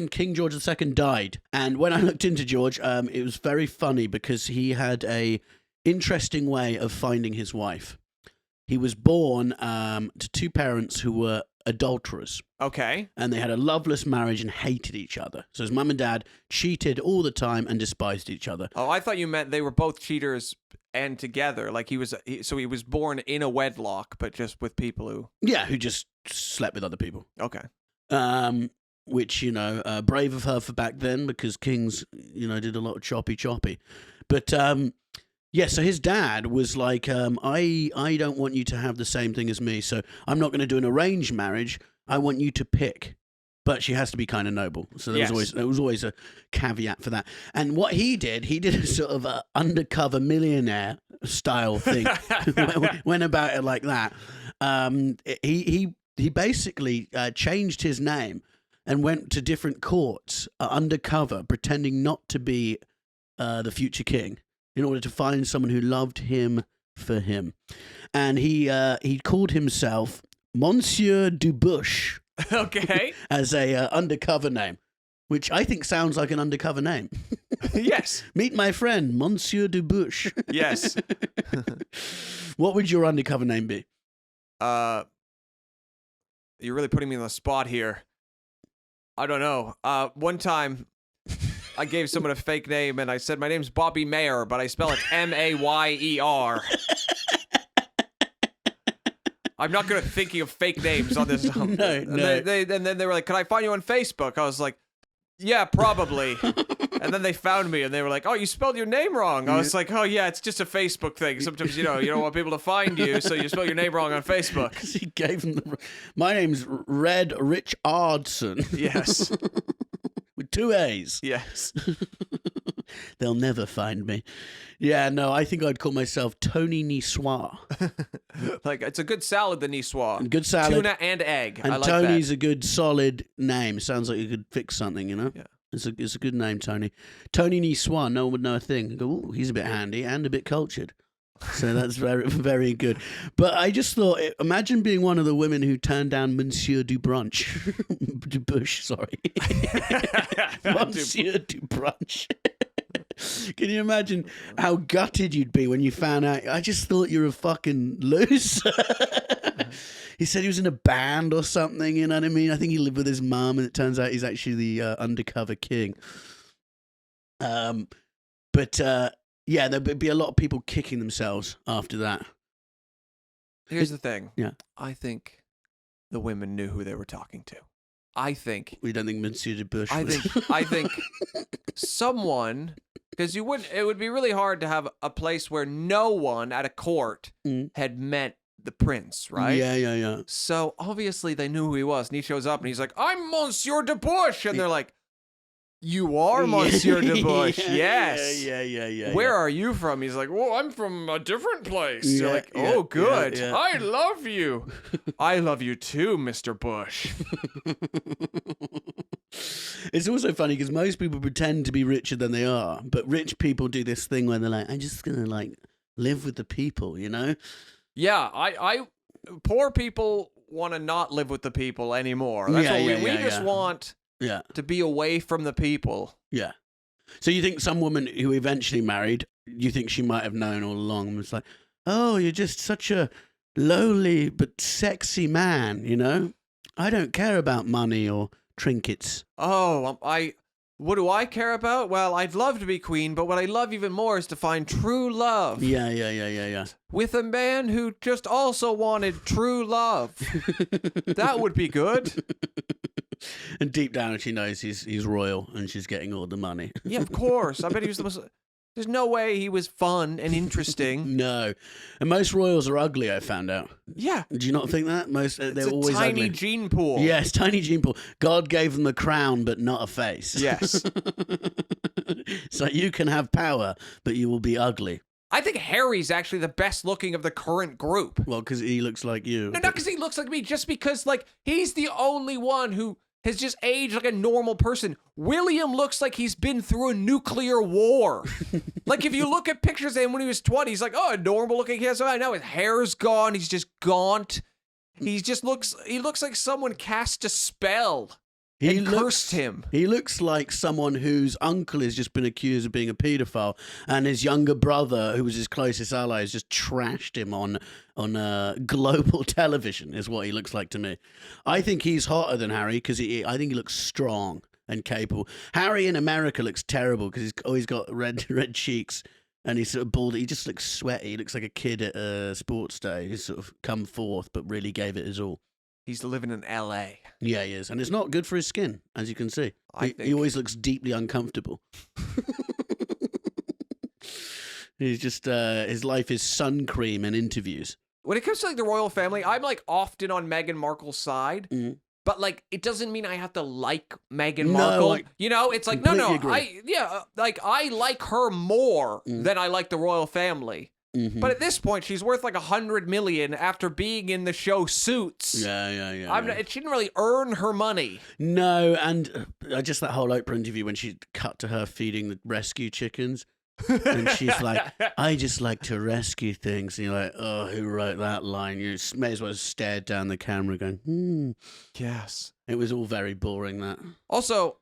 King George II died. And when I looked into George, it was very funny because he had a interesting way of finding his wife. He was born to two parents who were adulterers. Okay. And they had a loveless marriage and hated each other. So his mum and dad cheated all the time and despised each other. Oh, I thought you meant they were both cheaters and together. Like he was born in a wedlock, but just with people who... Yeah, who just slept with other people. Okay. Which, brave of her for back then because kings, did a lot of choppy. But... yeah, so his dad was like, I don't want you to have the same thing as me, so I'm not going to do an arranged marriage. I want you to pick. But she has to be kind of noble. So there was always a caveat for that. And what he did a sort of a undercover millionaire style thing. Went about it like that. He basically changed his name and went to different courts undercover, pretending not to be the future king, in order to find someone who loved him for him. And he called himself Monsieur Dubuche. Okay. As a undercover name, which I think sounds like an undercover name. Yes. Meet my friend, Monsieur Dubuche. Yes. What would your undercover name be? You're really putting me on the spot here. I don't know. One time... I gave someone a fake name and I said, my name's Bobby Mair, but I spell it Mayer. I'm not good at thinking of fake names on this. No. And then they were like, can I find you on Facebook? I was like, yeah, probably. And then they found me and they were like, oh, you spelled your name wrong. I was like, oh, yeah, it's just a Facebook thing. Sometimes, you don't want people to find you, so you spell your name wrong on Facebook. Because he gave them my name's Red Richardson. Yes. With 2 A's. Yes. They'll never find me. Yeah, no, I think I'd call myself Tony Niçoise. Like, it's a good salad, the niçoise. Good salad. Tuna and egg. And I like Tony's that. a good, solid name. Sounds like you could fix something, you know? Yeah. It's a good name, Tony. Tony Niçoise, no one would know a thing. Go, ooh, he's a bit handy and a bit cultured. So that's very, very good. But I just thought, imagine being one of the women who turned down Monsieur Dubrunch. Dubush, sorry. Monsieur Dubrunch. Can you imagine how gutted you'd be when you found out? I just thought you were a fucking loser. He said he was in a band or something, you know what I mean? I think he lived with his mum, and it turns out he's actually the undercover king. Yeah, there'd be a lot of people kicking themselves after that. Here's the thing. Yeah. I think the women knew who they were talking to. I think. We don't think Monsieur de Bush. I think someone, because it would be really hard to have a place where no one at a court had met the prince, right? Yeah. So obviously they knew who he was, and he shows up and he's like, "I'm Monsieur de Bush," and they're like, "You are Monsieur de Bush, yes." Yeah. Where are you from? He's like, "Well, I'm from a different place." Yeah, You're like, "Oh, good. yeah. I love you. I love you too, Mr. Bush." It's also funny because most people pretend to be richer than they are, but rich people do this thing where they're like, "I'm just gonna like live with the people," you know? Yeah, I poor people want to not live with the people anymore. That's what we just want. Yeah. To be away from the people. Yeah. So you think some woman who eventually married, you think she might have known all along and was like, "Oh, you're just such a lowly but sexy man, you know? I don't care about money or trinkets." Oh, what do I care about? Well, I'd love to be queen, but what I love even more is to find true love. Yeah. With a man who just also wanted true love. That would be good. And deep down, she knows he's royal and she's getting all the money. Yeah, of course. I bet he was the most... There's no way he was fun and interesting. No. And most royals are ugly, I found out. Yeah. Do you not think that? They're always tiny ugly. gene pool. Yes, tiny gene pool. God gave them a crown, but not a face. Yes. So you can have power, but you will be ugly. I think Harry's actually the best looking of the current group. Well, because he looks like you. No, not because he looks like me, just because, like, he's the only one who has just aged like a normal person. William looks like he's been through a nuclear war. Like, if you look at pictures of him when he was 20, he's like, oh, a normal looking kid. So I know his hair's gone. He's just gaunt. He looks like someone cast a spell and cursed him. He looks like someone whose uncle has just been accused of being a paedophile, and his younger brother, who was his closest ally, has just trashed him on global television, is what he looks like to me. I think he's hotter than Harry because I think he looks strong and capable. Harry in America looks terrible because he's always got red cheeks. And he's sort of bald. He just looks sweaty. He looks like a kid at a sports day. He's sort of come forth, but really gave it his all. He's living in L.A. Yeah, he is. And it's not good for his skin, as you can see. He always looks deeply uncomfortable. He's just, his life is sun cream and interviews. When it comes to, like, the royal family, I'm, like, often on Meghan Markle's side. Mm-hmm. But, like, it doesn't mean I have to like Meghan Markle. Like, you know, it's like, no, I like her more than I like the royal family. Mm-hmm. But at this point, she's worth like $100 million after being in the show Suits. Yeah. She didn't really earn her money. No, and just that whole Oprah interview when she cut to her feeding the rescue chickens. And she's like, I just like to rescue things. And you're like, oh, who wrote that line? You may as well have stared down the camera going, Yes. It was all very boring, that. Also,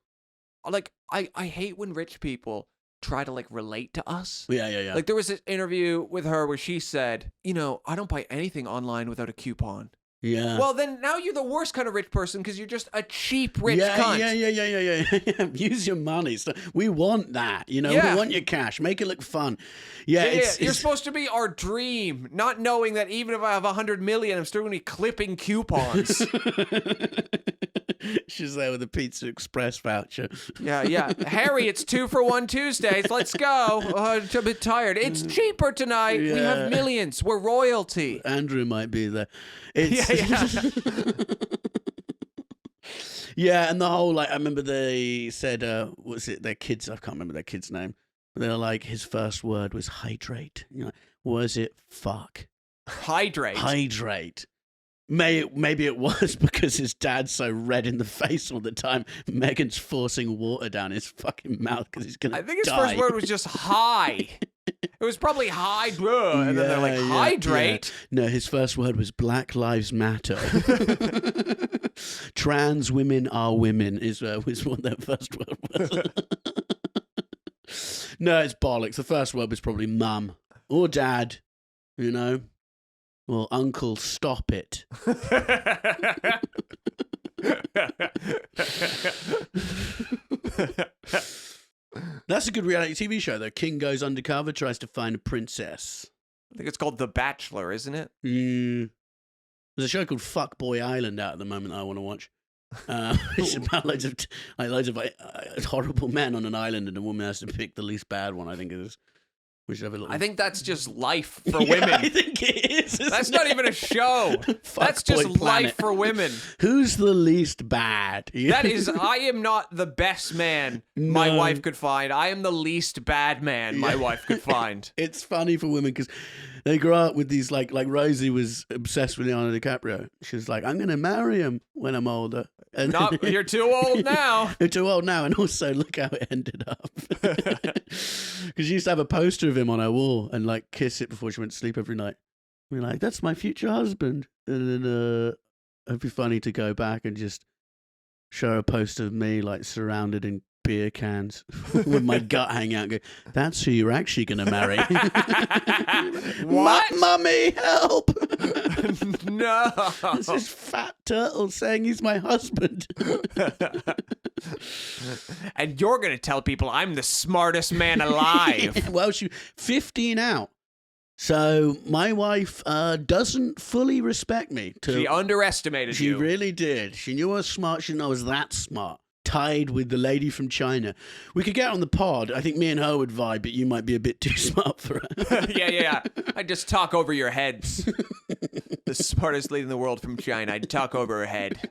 like, I hate when rich people try to, like, relate to us. Yeah. Like, there was this interview with her where she said, you know, I don't buy anything online without a coupon. Yeah. Well, then now you're the worst kind of rich person because you're just a cheap rich cunt. Yeah. Use your money. So we want that, you know. Yeah. We want your cash. Make it look fun. Yeah. You're supposed to be our dream, not knowing that even if I have $100 million, I'm still going to be clipping coupons. She's there with a Pizza Express voucher. Yeah. Harry, it's 2-for-1 Tuesdays. Let's go. I'm a bit tired. It's cheaper tonight. Yeah. We have millions. We're royalty. Andrew might be there. Yeah, and the whole, like, I remember they said, what's it, their kids, I can't remember their kid's name. They're like, his first word was hydrate. You know, was it fuck? Hydrate. Hydrate. Maybe it was because his dad's so red in the face all the time. Megan's forcing water down his fucking mouth because he's gonna. I think his die. first word was just high. It was probably hydra, and then they're like, hydrate. Yeah. No, his first word was Black Lives Matter. Trans women are women was what their first word was. No, it's bollocks. The first word was probably mum or dad, you know, or uncle. Stop it. That's a good reality TV show, though. King goes undercover, tries to find a princess. I think it's called The Bachelor, isn't it? There's a show called Fuckboy Island out at the moment that I want to watch. It's about loads of horrible men on an island, and a woman has to pick the least bad one. I think it is. I think that's just life for women. I think it is. That's not even a show. That's just life for women. Who's the least bad? That is, I am not the best man my wife could find. I am the least bad man my wife could find. It's funny for women because they grow up with these, like Rosie was obsessed with Leonardo DiCaprio. She was like, I'm going to marry him when I'm older. And You're too old now. You're too old now. And also, look how it ended up. Because she used to have a poster of him on her wall and like kiss it before she went to sleep every night. We're like, that's my future husband. And then it'd be funny to go back and just show a poster of me like surrounded in beer cans with my gut hanging out and go, that's who you're actually going to marry. What? Mummy, help. No. It's this fat turtle saying he's my husband. And you're going to tell people I'm the smartest man alive. Well, she's 15 out. So my wife doesn't fully respect me. She underestimated you. She really did. She knew I was smart. She didn't know I was that smart. Tied with the lady from China. We could get on the pod. I think me and her would vibe, but you might be a bit too smart for her. Yeah. I'd just talk over your heads. The smartest lady in the world from China. I'd talk over her head.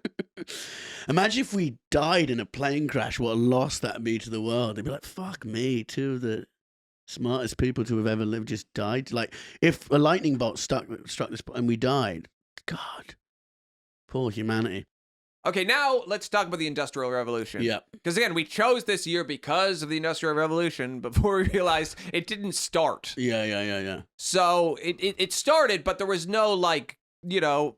Imagine if we died in a plane crash. What a loss that'd be to the world. They'd be like, fuck me, two of the smartest people to have ever lived just died. Like, if a lightning bolt struck this and we died, God, poor humanity. Okay, now let's talk about the Industrial Revolution. Yeah. Because again, we chose this year because of the Industrial Revolution before we realized it didn't start. Yeah. So it started, but there was no, like, you know,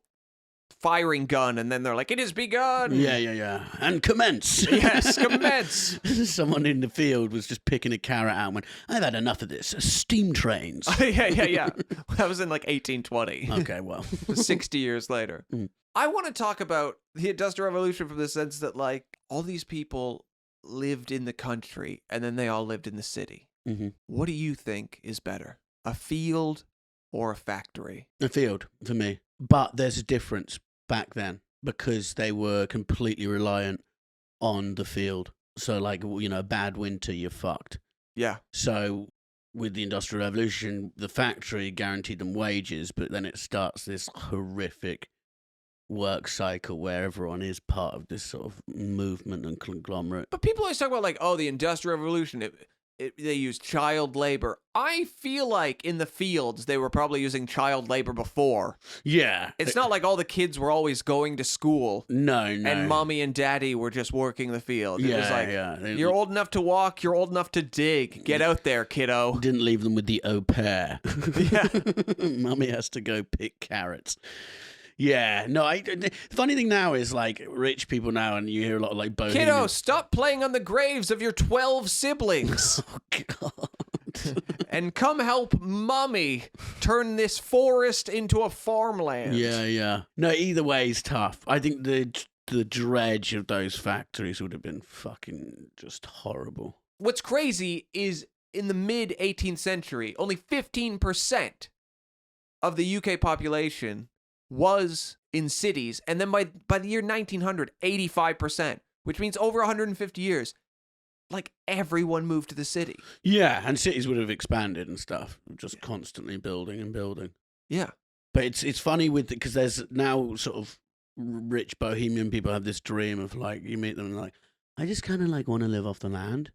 firing gun, and then they're like, it has begun. Yeah. And commence. Yes, commence. Someone in the field was just picking a carrot out and went, I've had enough of this. Steam trains. Yeah. That was in like 1820. Okay, well. 60 years later. Mm. I want to talk about the Industrial Revolution from the sense that, like, all these people lived in the country and then they all lived in the city. Mm-hmm. What do you think is better, a field or a factory? A field, for me. But there's a difference back then because they were completely reliant on the field. So, like, you know, a bad winter, you're fucked. Yeah. So with the Industrial Revolution, the factory guaranteed them wages, but then it starts this horrific work cycle where everyone is part of this sort of movement and conglomerate. But people always talk about, like, oh, the Industrial Revolution, they used child labor. I feel like in the fields, they were probably using child labor before. Yeah. It's not like all the kids were always going to school. No. And mommy and daddy were just working the field. It was like, yeah. You're old enough to walk, you're old enough to dig. Get out there, kiddo. Didn't leave them with the au pair. Yeah. Mommy has to go pick carrots. Yeah, no, the funny thing now is, like, rich people now, and you hear a lot of, like, bohemian... Kiddo, stop playing on the graves of your 12 siblings. Oh, God. And come help mommy turn this forest into a farmland. Yeah. No, either way is tough. I think the dredge of those factories would have been fucking just horrible. What's crazy is in the mid-18th century, only 15% of the UK population was in cities, and then by the year 1900, 85%, which means over 150 years, like, everyone moved to the city. Yeah, and cities would have expanded and stuff, just constantly building and building. Yeah. But it's funny because there's now sort of rich bohemian people have this dream of, like, you meet them and like, I just kind of, like, want to live off the land.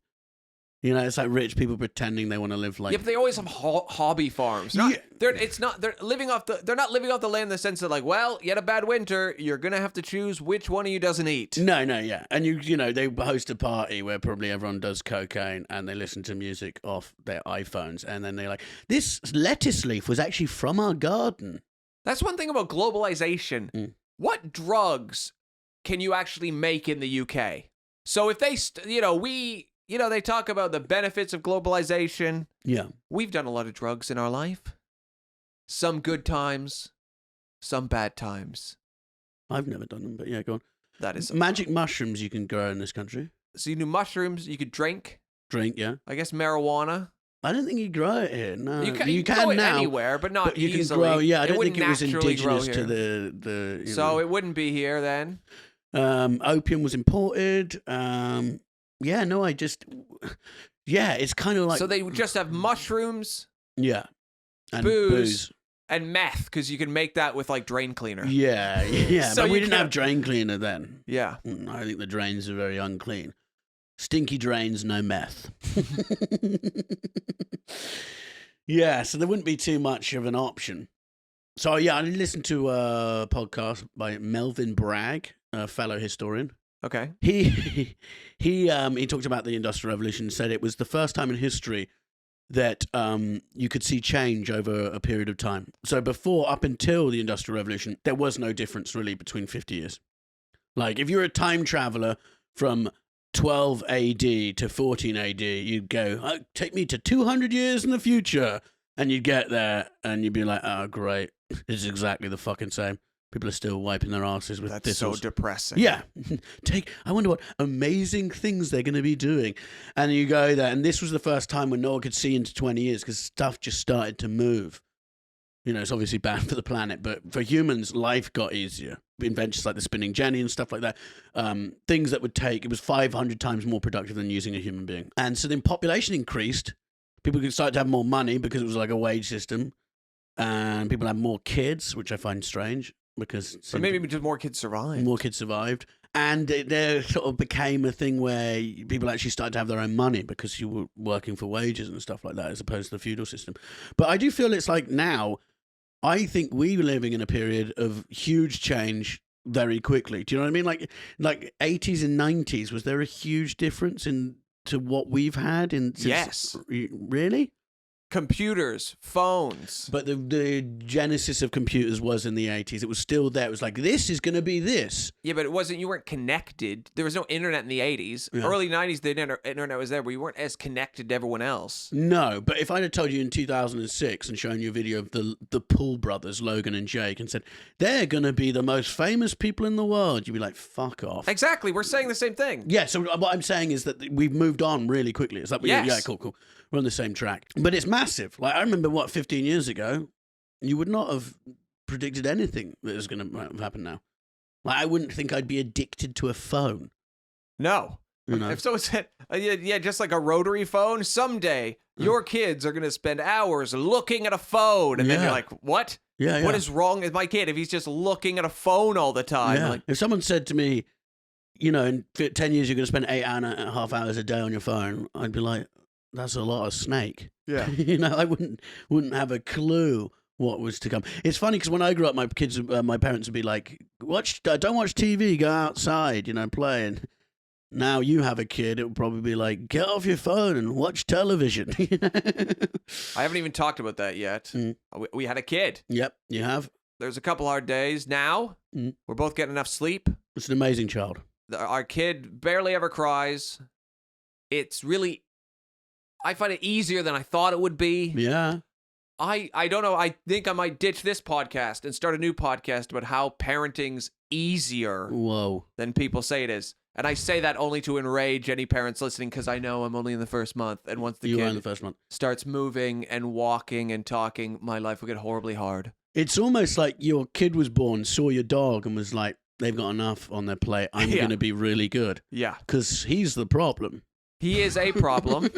You know, it's like rich people pretending they want to live like. Yeah, but they always have hobby farms. They're not living off the land in the sense that, like, well, you had a bad winter, you're gonna have to choose which one of you doesn't eat. No, yeah, and you know they host a party where probably everyone does cocaine and they listen to music off their iPhones, and then they're like, this lettuce leaf was actually from our garden. That's one thing about globalization. What drugs can you actually make in the UK? So if they, they talk about the benefits of globalization. Yeah. We've done a lot of drugs in our life. Some good times, some bad times. I've never done them, but yeah, go on. That is magic mushrooms you can grow in this country. So you do mushrooms, you could drink. Drink, yeah. I guess marijuana. I don't think you grow it here. No, you can grow it now, anywhere, but not you easily. Can grow, yeah, I don't think it was naturally indigenous to the. So it wouldn't be here then. Opium was imported. It's kind of like. So they would just have mushrooms. Yeah. And booze. And meth, because you can make that with like drain cleaner. Yeah. So but we didn't have drain cleaner then. Yeah. I think the drains are very unclean. Stinky drains, no meth. Yeah, so there wouldn't be too much of an option. So yeah, I listened to a podcast by Melvin Bragg, a fellow historian. Okay. He talked about the Industrial Revolution and said it was the first time in history that you could see change over a period of time. So before, up until the Industrial Revolution, there was no difference really between 50 years. Like if you're a time traveler from 12 AD to 14 AD, you'd go, take me to 200 years in the future. And you'd get there and you'd be like, oh, great. It's exactly the fucking same. People are still wiping their asses with That's thistles. so depressing. Yeah. I wonder what amazing things they're going to be doing. And you go there, and this was the first time when no one could see into 20 years because stuff just started to move. You know, it's obviously bad for the planet, but for humans, life got easier. Inventions like the spinning jenny and stuff like that, things that would take, it was 500 times more productive than using a human being. And so then population increased. People could start to have more money because it was like a wage system. And people had more kids, which I find strange because... But maybe just more kids survived. More kids survived. And there sort of became a thing where people actually started to have their own money because you were working for wages and stuff like that as opposed to the feudal system. But I do feel it's like now... I think we were living in a period of huge change very quickly. Do you know what I mean? Like 80s and 90s, was there a huge difference to what we've had Yes. Really? Computers, phones. But the genesis of computers was in the 80s. It was still there. It was like, this is going to be this. Yeah, but it wasn't, you weren't connected. There was no internet in the 80s. Yeah. Early 90s, the internet was there, but you weren't as connected to everyone else. No, but if I'd have told you in 2006 and shown you a video of the Paul brothers, Logan and Jake, and said, they're going to be the most famous people in the world, you'd be like, fuck off. Exactly. We're saying the same thing. Yeah, so what I'm saying is that we've moved on really quickly. It's like, yes. Yeah, cool. We're on the same track. But it's massive. Like, I remember, 15 years ago, you would not have predicted anything that is going to happen now. Like, I wouldn't think I'd be addicted to a phone. No. You know? If someone said, just like a rotary phone, someday your kids are going to spend hours looking at a phone. And then you're like, what? Yeah. What is wrong with my kid if he's just looking at a phone all the time? Yeah. Like, if someone said to me, in 10 years you're going to spend 8.5 hours a day on your phone, I'd be like, that's a lot of snake. Yeah. I wouldn't have a clue what was to come. It's funny because when I grew up, my parents would be like, don't watch TV, go outside, play. And now you have a kid, it would probably be like, get off your phone and watch television. I haven't even talked about that yet. We had a kid. Yep, you have. There's a couple hard days. Now, we're both getting enough sleep. It's an amazing child. Our kid barely ever cries. It's really... I find it easier than I thought it would be. Yeah. I don't know. I think I might ditch this podcast and start a new podcast about how parenting's easier than people say it is. And I say that only to enrage any parents listening because I know I'm only in the first month. And once the kid in the first month. starts moving and walking and talking, my life will get horribly hard. It's almost like your kid was born, saw your dog, and was like, they've got enough on their plate. I'm going to be really good. Yeah. Because he's the problem. He is a problem.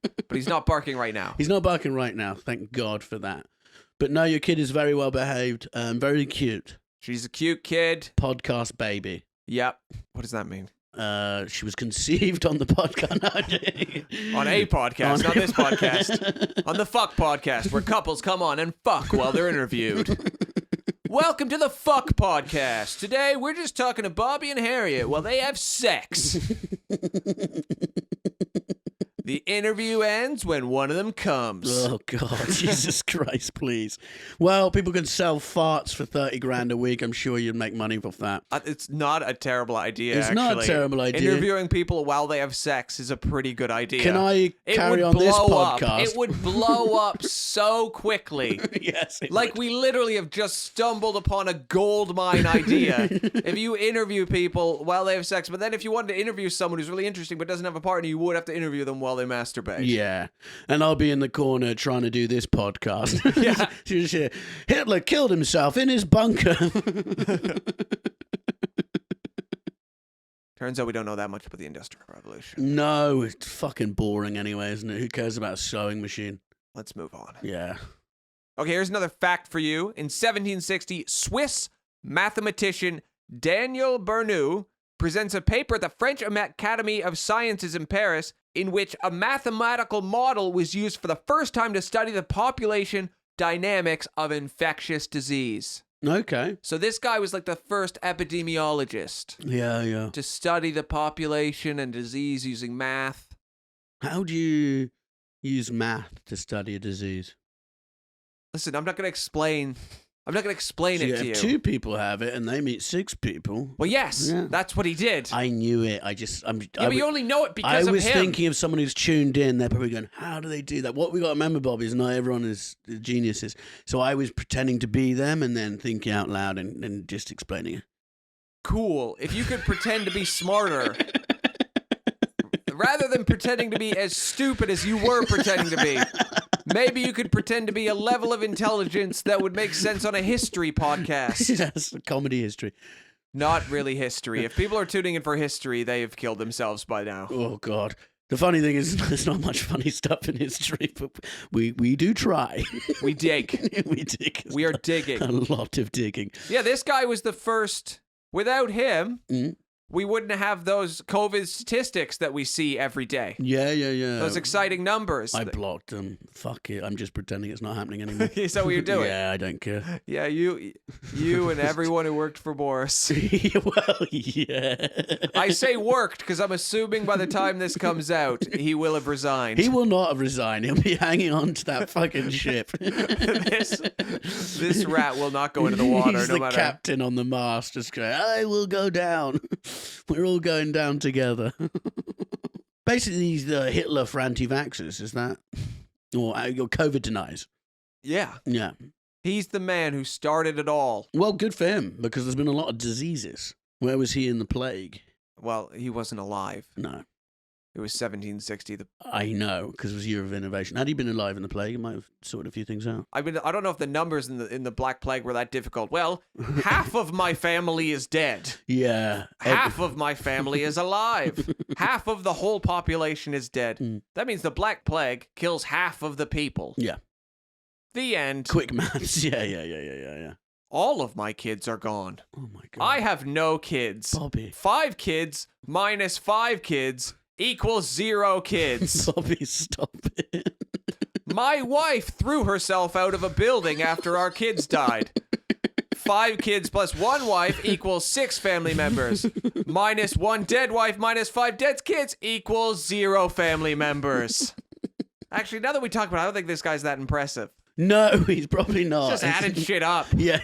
But he's not barking right now. He's not barking right now. Thank God for that. But no, your kid is very well behaved and very cute. She's a cute kid. Podcast baby. Yep. What does that mean? She was conceived on the podcast. On a podcast, not this podcast. On the Fuck Podcast, where couples come on and fuck while they're interviewed. Welcome to the Fuck Podcast. Today, we're just talking to Bobby and Harriet while they have sex. The interview ends when one of them comes. Oh, God. Jesus Christ, please. Well, people can sell farts for 30 grand a week. I'm sure you'd make money off that. It's not a terrible idea, It's not a terrible idea. Interviewing people while they have sex is a pretty good idea. Can I carry on this podcast? It would blow up so quickly. Yes, it Like would. we literally have just stumbled upon a gold mine idea. If you interview people while they have sex, but then if you wanted to interview someone who's really interesting but doesn't have a partner, you would have to interview them while they masturbate. Yeah, and I'll be in the corner trying to do this podcast. Yeah. Just hear, Hitler killed himself in his bunker. Turns out we don't know that much about the Industrial Revolution. No, it's fucking boring anyway, isn't it? Who cares about a sewing machine? Let's move on. Yeah. Okay, here's another fact for you. In 1760, Swiss mathematician Daniel Bernoulli presents a paper at the French Academy of Sciences in Paris in which a mathematical model was used for the first time to study the population dynamics of infectious disease. Okay. So this guy was like the first epidemiologist Yeah. to study the population and disease using math. How do you use math to study a disease? Listen, I'm not going to explain it to you. If 2 people have it and they meet 6 people. Well, yes, Yeah. that's what he did. I knew it. But you only know it because of him. I was thinking of someone who's tuned in. They're probably going, how do they do that? What we got to remember, Bobby, is not everyone is geniuses. So I was pretending to be them and then thinking out loud and just explaining it. Cool. If you could pretend to be smarter, rather than pretending to be as stupid as you were pretending to be, maybe you could pretend to be a level of intelligence that would make sense on a history podcast. Yes, comedy history. Not really history. If people are tuning in for history, they have killed themselves by now. Oh, God. The funny thing is, there's not much funny stuff in history, but we do try. We dig. We dig. We are digging. A lot of digging. Yeah, this guy was the first. Without him, Mm. we wouldn't have those COVID statistics that we see every day. Yeah. Those exciting numbers. I blocked them. Fuck it. I'm just pretending it's not happening anymore. Is that what you're doing? Yeah, I don't care. Yeah, you and everyone who worked for Boris. Well, yeah. I say worked because I'm assuming by the time this comes out, he will have resigned. He will not have resigned. He'll be hanging on to that fucking ship. this rat will not go into the water. He's no the matter. captain on the mast, just going, I will go down. We're all going down together. Basically, he's the Hitler for anti-vaxxers, is that? Or COVID denies. Yeah, Yeah. he's the man who started it all. Well, good for him, because there's been a lot of diseases. Where was he in the plague? Well, he wasn't alive. No. It was 1760. I know, because it was Year of Innovation. Had he been alive in the plague, it might have sorted a few things out. I don't know if the numbers in the Black Plague were that difficult. Well, half of my family is dead. Yeah. Half of my family is alive. Half of the whole population is dead. Mm. That means the Black Plague kills half of the people. Yeah. The end. Quick maths. Yeah. All of my kids are gone. Oh, my God. I have no kids. Bobby. 5 kids minus 5 kids equals 0 kids. Bobby, stop it. My wife threw herself out of a building after our kids died. 5 kids plus 1 wife equals 6 family members. Minus 1 dead wife minus 5 dead kids equals 0 family members. Actually, now that we talk about it, I don't think this guy's that impressive. No, he's probably not. Just added shit up. Yeah.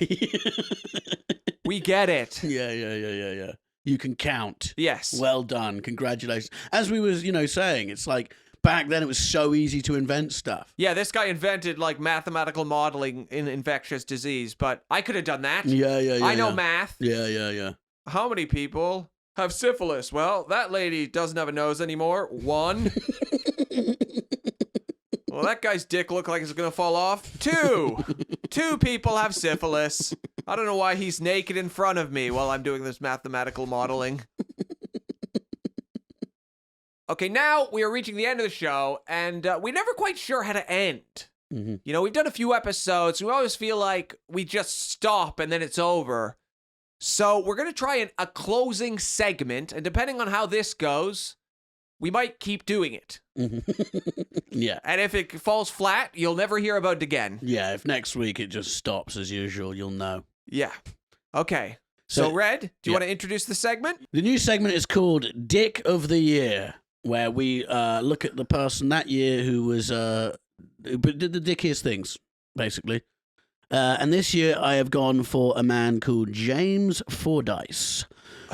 We get it. Yeah. You can count. Yes. Well done. Congratulations. As we was, saying, it's like back then it was so easy to invent stuff. Yeah, this guy invented like mathematical modeling in infectious disease, but I could have done that. Yeah. I know math. Yeah. How many people have syphilis? Well, that lady doesn't have a nose anymore. 1. Well, that guy's dick looked like it's going to fall off. 2. 2 people have syphilis. I don't know why he's naked in front of me while I'm doing this mathematical modeling. Okay, now we are reaching the end of the show, and we're never quite sure how to end. Mm-hmm. We've done a few episodes. We always feel like we just stop and then it's over. So we're going to try a closing segment, and depending on how this goes, we might keep doing it. Yeah. And if it falls flat, you'll never hear about it again. Yeah, if next week it just stops as usual, you'll know. Yeah. Okay. So Red, do you want to introduce the segment? The new segment is called Dick of the Year, where we look at the person that year who was who did the dickiest things, basically. And this year I have gone for a man called James Fordyce.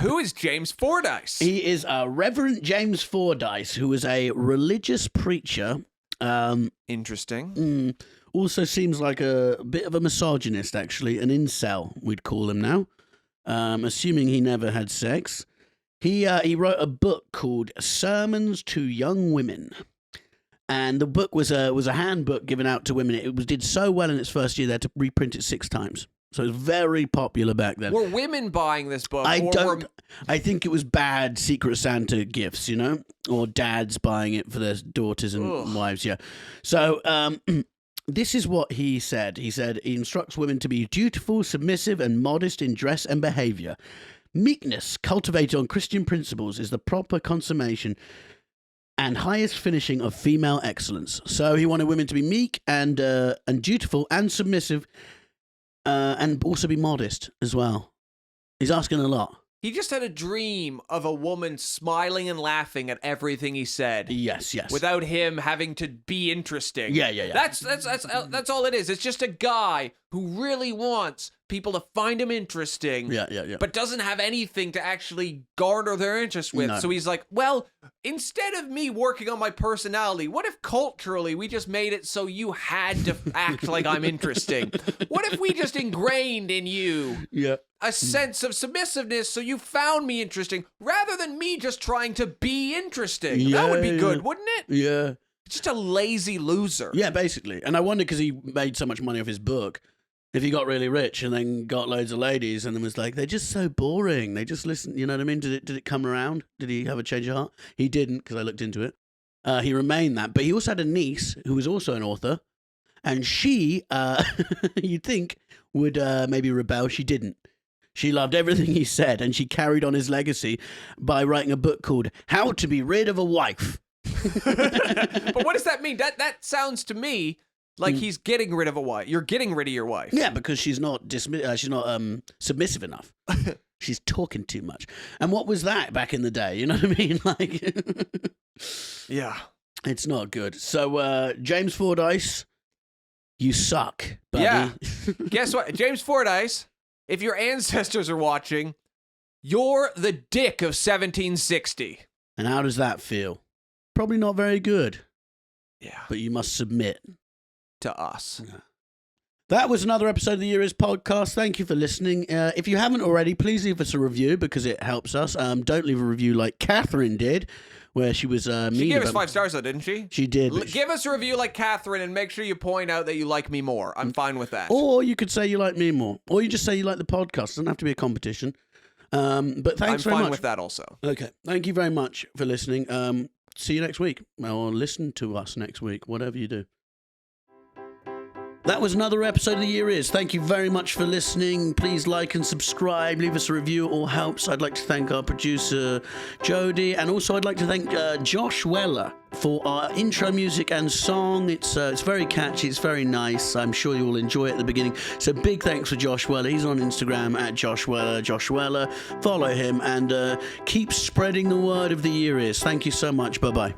Who is James Fordyce? He is Reverend James Fordyce, who was a religious preacher. Interesting. Also seems like a bit of a misogynist, actually. An incel, we'd call him now. Assuming he never had sex. He wrote a book called Sermons to Young Women. And the book was a handbook given out to women. It did so well in its first year they had to reprint it 6 times. So it was very popular back then. Were women buying this book? I think it was bad Secret Santa gifts, you know? Or dads buying it for their daughters and wives, yeah. So this is what he said. He said he instructs women to be dutiful, submissive, and modest in dress and behavior. Meekness, cultivated on Christian principles, is the proper consummation and highest finishing of female excellence. So he wanted women to be meek and dutiful and submissive, and also be modest as well. He's asking a lot. He just had a dream of a woman smiling and laughing at everything he said. Yes. Without him having to be interesting. Yeah. That's all it is. It's just a guy who really wants people to find him interesting. Yeah. But doesn't have anything to actually garner their interest with. No. So he's like, well, instead of me working on my personality, what if culturally we just made it so you had to act like I'm interesting? What if we just ingrained in you a sense of submissiveness so you found me interesting rather than me just trying to be interesting? Yeah, that would be good, wouldn't it? Yeah. Just a lazy loser. Yeah, basically. And I wonder, because he made so much money off his book, if he got really rich and then got loads of ladies and then was like, they're just so boring. They just listen, you know what I mean? Did it come around? Did he have a change of heart? He didn't, because I looked into it. He remained that. But he also had a niece who was also an author. And she, you'd think, would maybe rebel. She didn't. She loved everything he said, and she carried on his legacy by writing a book called How to Be Rid of a Wife. But what does that mean? That sounds to me like he's getting rid of a wife. You're getting rid of your wife. Yeah, because she's not submissive enough. She's talking too much. And what was that back in the day? You know what I mean? Like, yeah, it's not good. So, James Fordyce, you suck, buddy. Yeah. Guess what, James Fordyce? If your ancestors are watching, you're the dick of 1760. And how does that feel? Probably not very good. Yeah. But you must submit. To us. Yeah. That was another episode of the Year Is podcast. Thank you for listening. If you haven't already, please leave us a review because it helps us. Don't leave a review like Catherine did, where she was mean. She gave us 5 stars though, didn't she? She did. Give us a review like Catherine and make sure you point out that you like me more. I'm fine with that. Or you could say you like me more. Or you just say you like the podcast. It doesn't have to be a competition. But thanks very much. I'm fine with that also. Okay. Thank you very much for listening. See you next week. Or listen to us next week. Whatever you do. That was another episode of The Year Is. Thank you very much for listening. Please like and subscribe. Leave us a review. It all helps. I'd like to thank our producer, Jody. And also I'd like to thank Josh Weller for our intro music and song. It's very catchy. It's very nice. I'm sure you'll enjoy it at the beginning. So big thanks for Josh Weller. He's on Instagram at Josh Weller. Josh Weller. Follow him and keep spreading the word of The Year Is. Thank you so much. Bye-bye.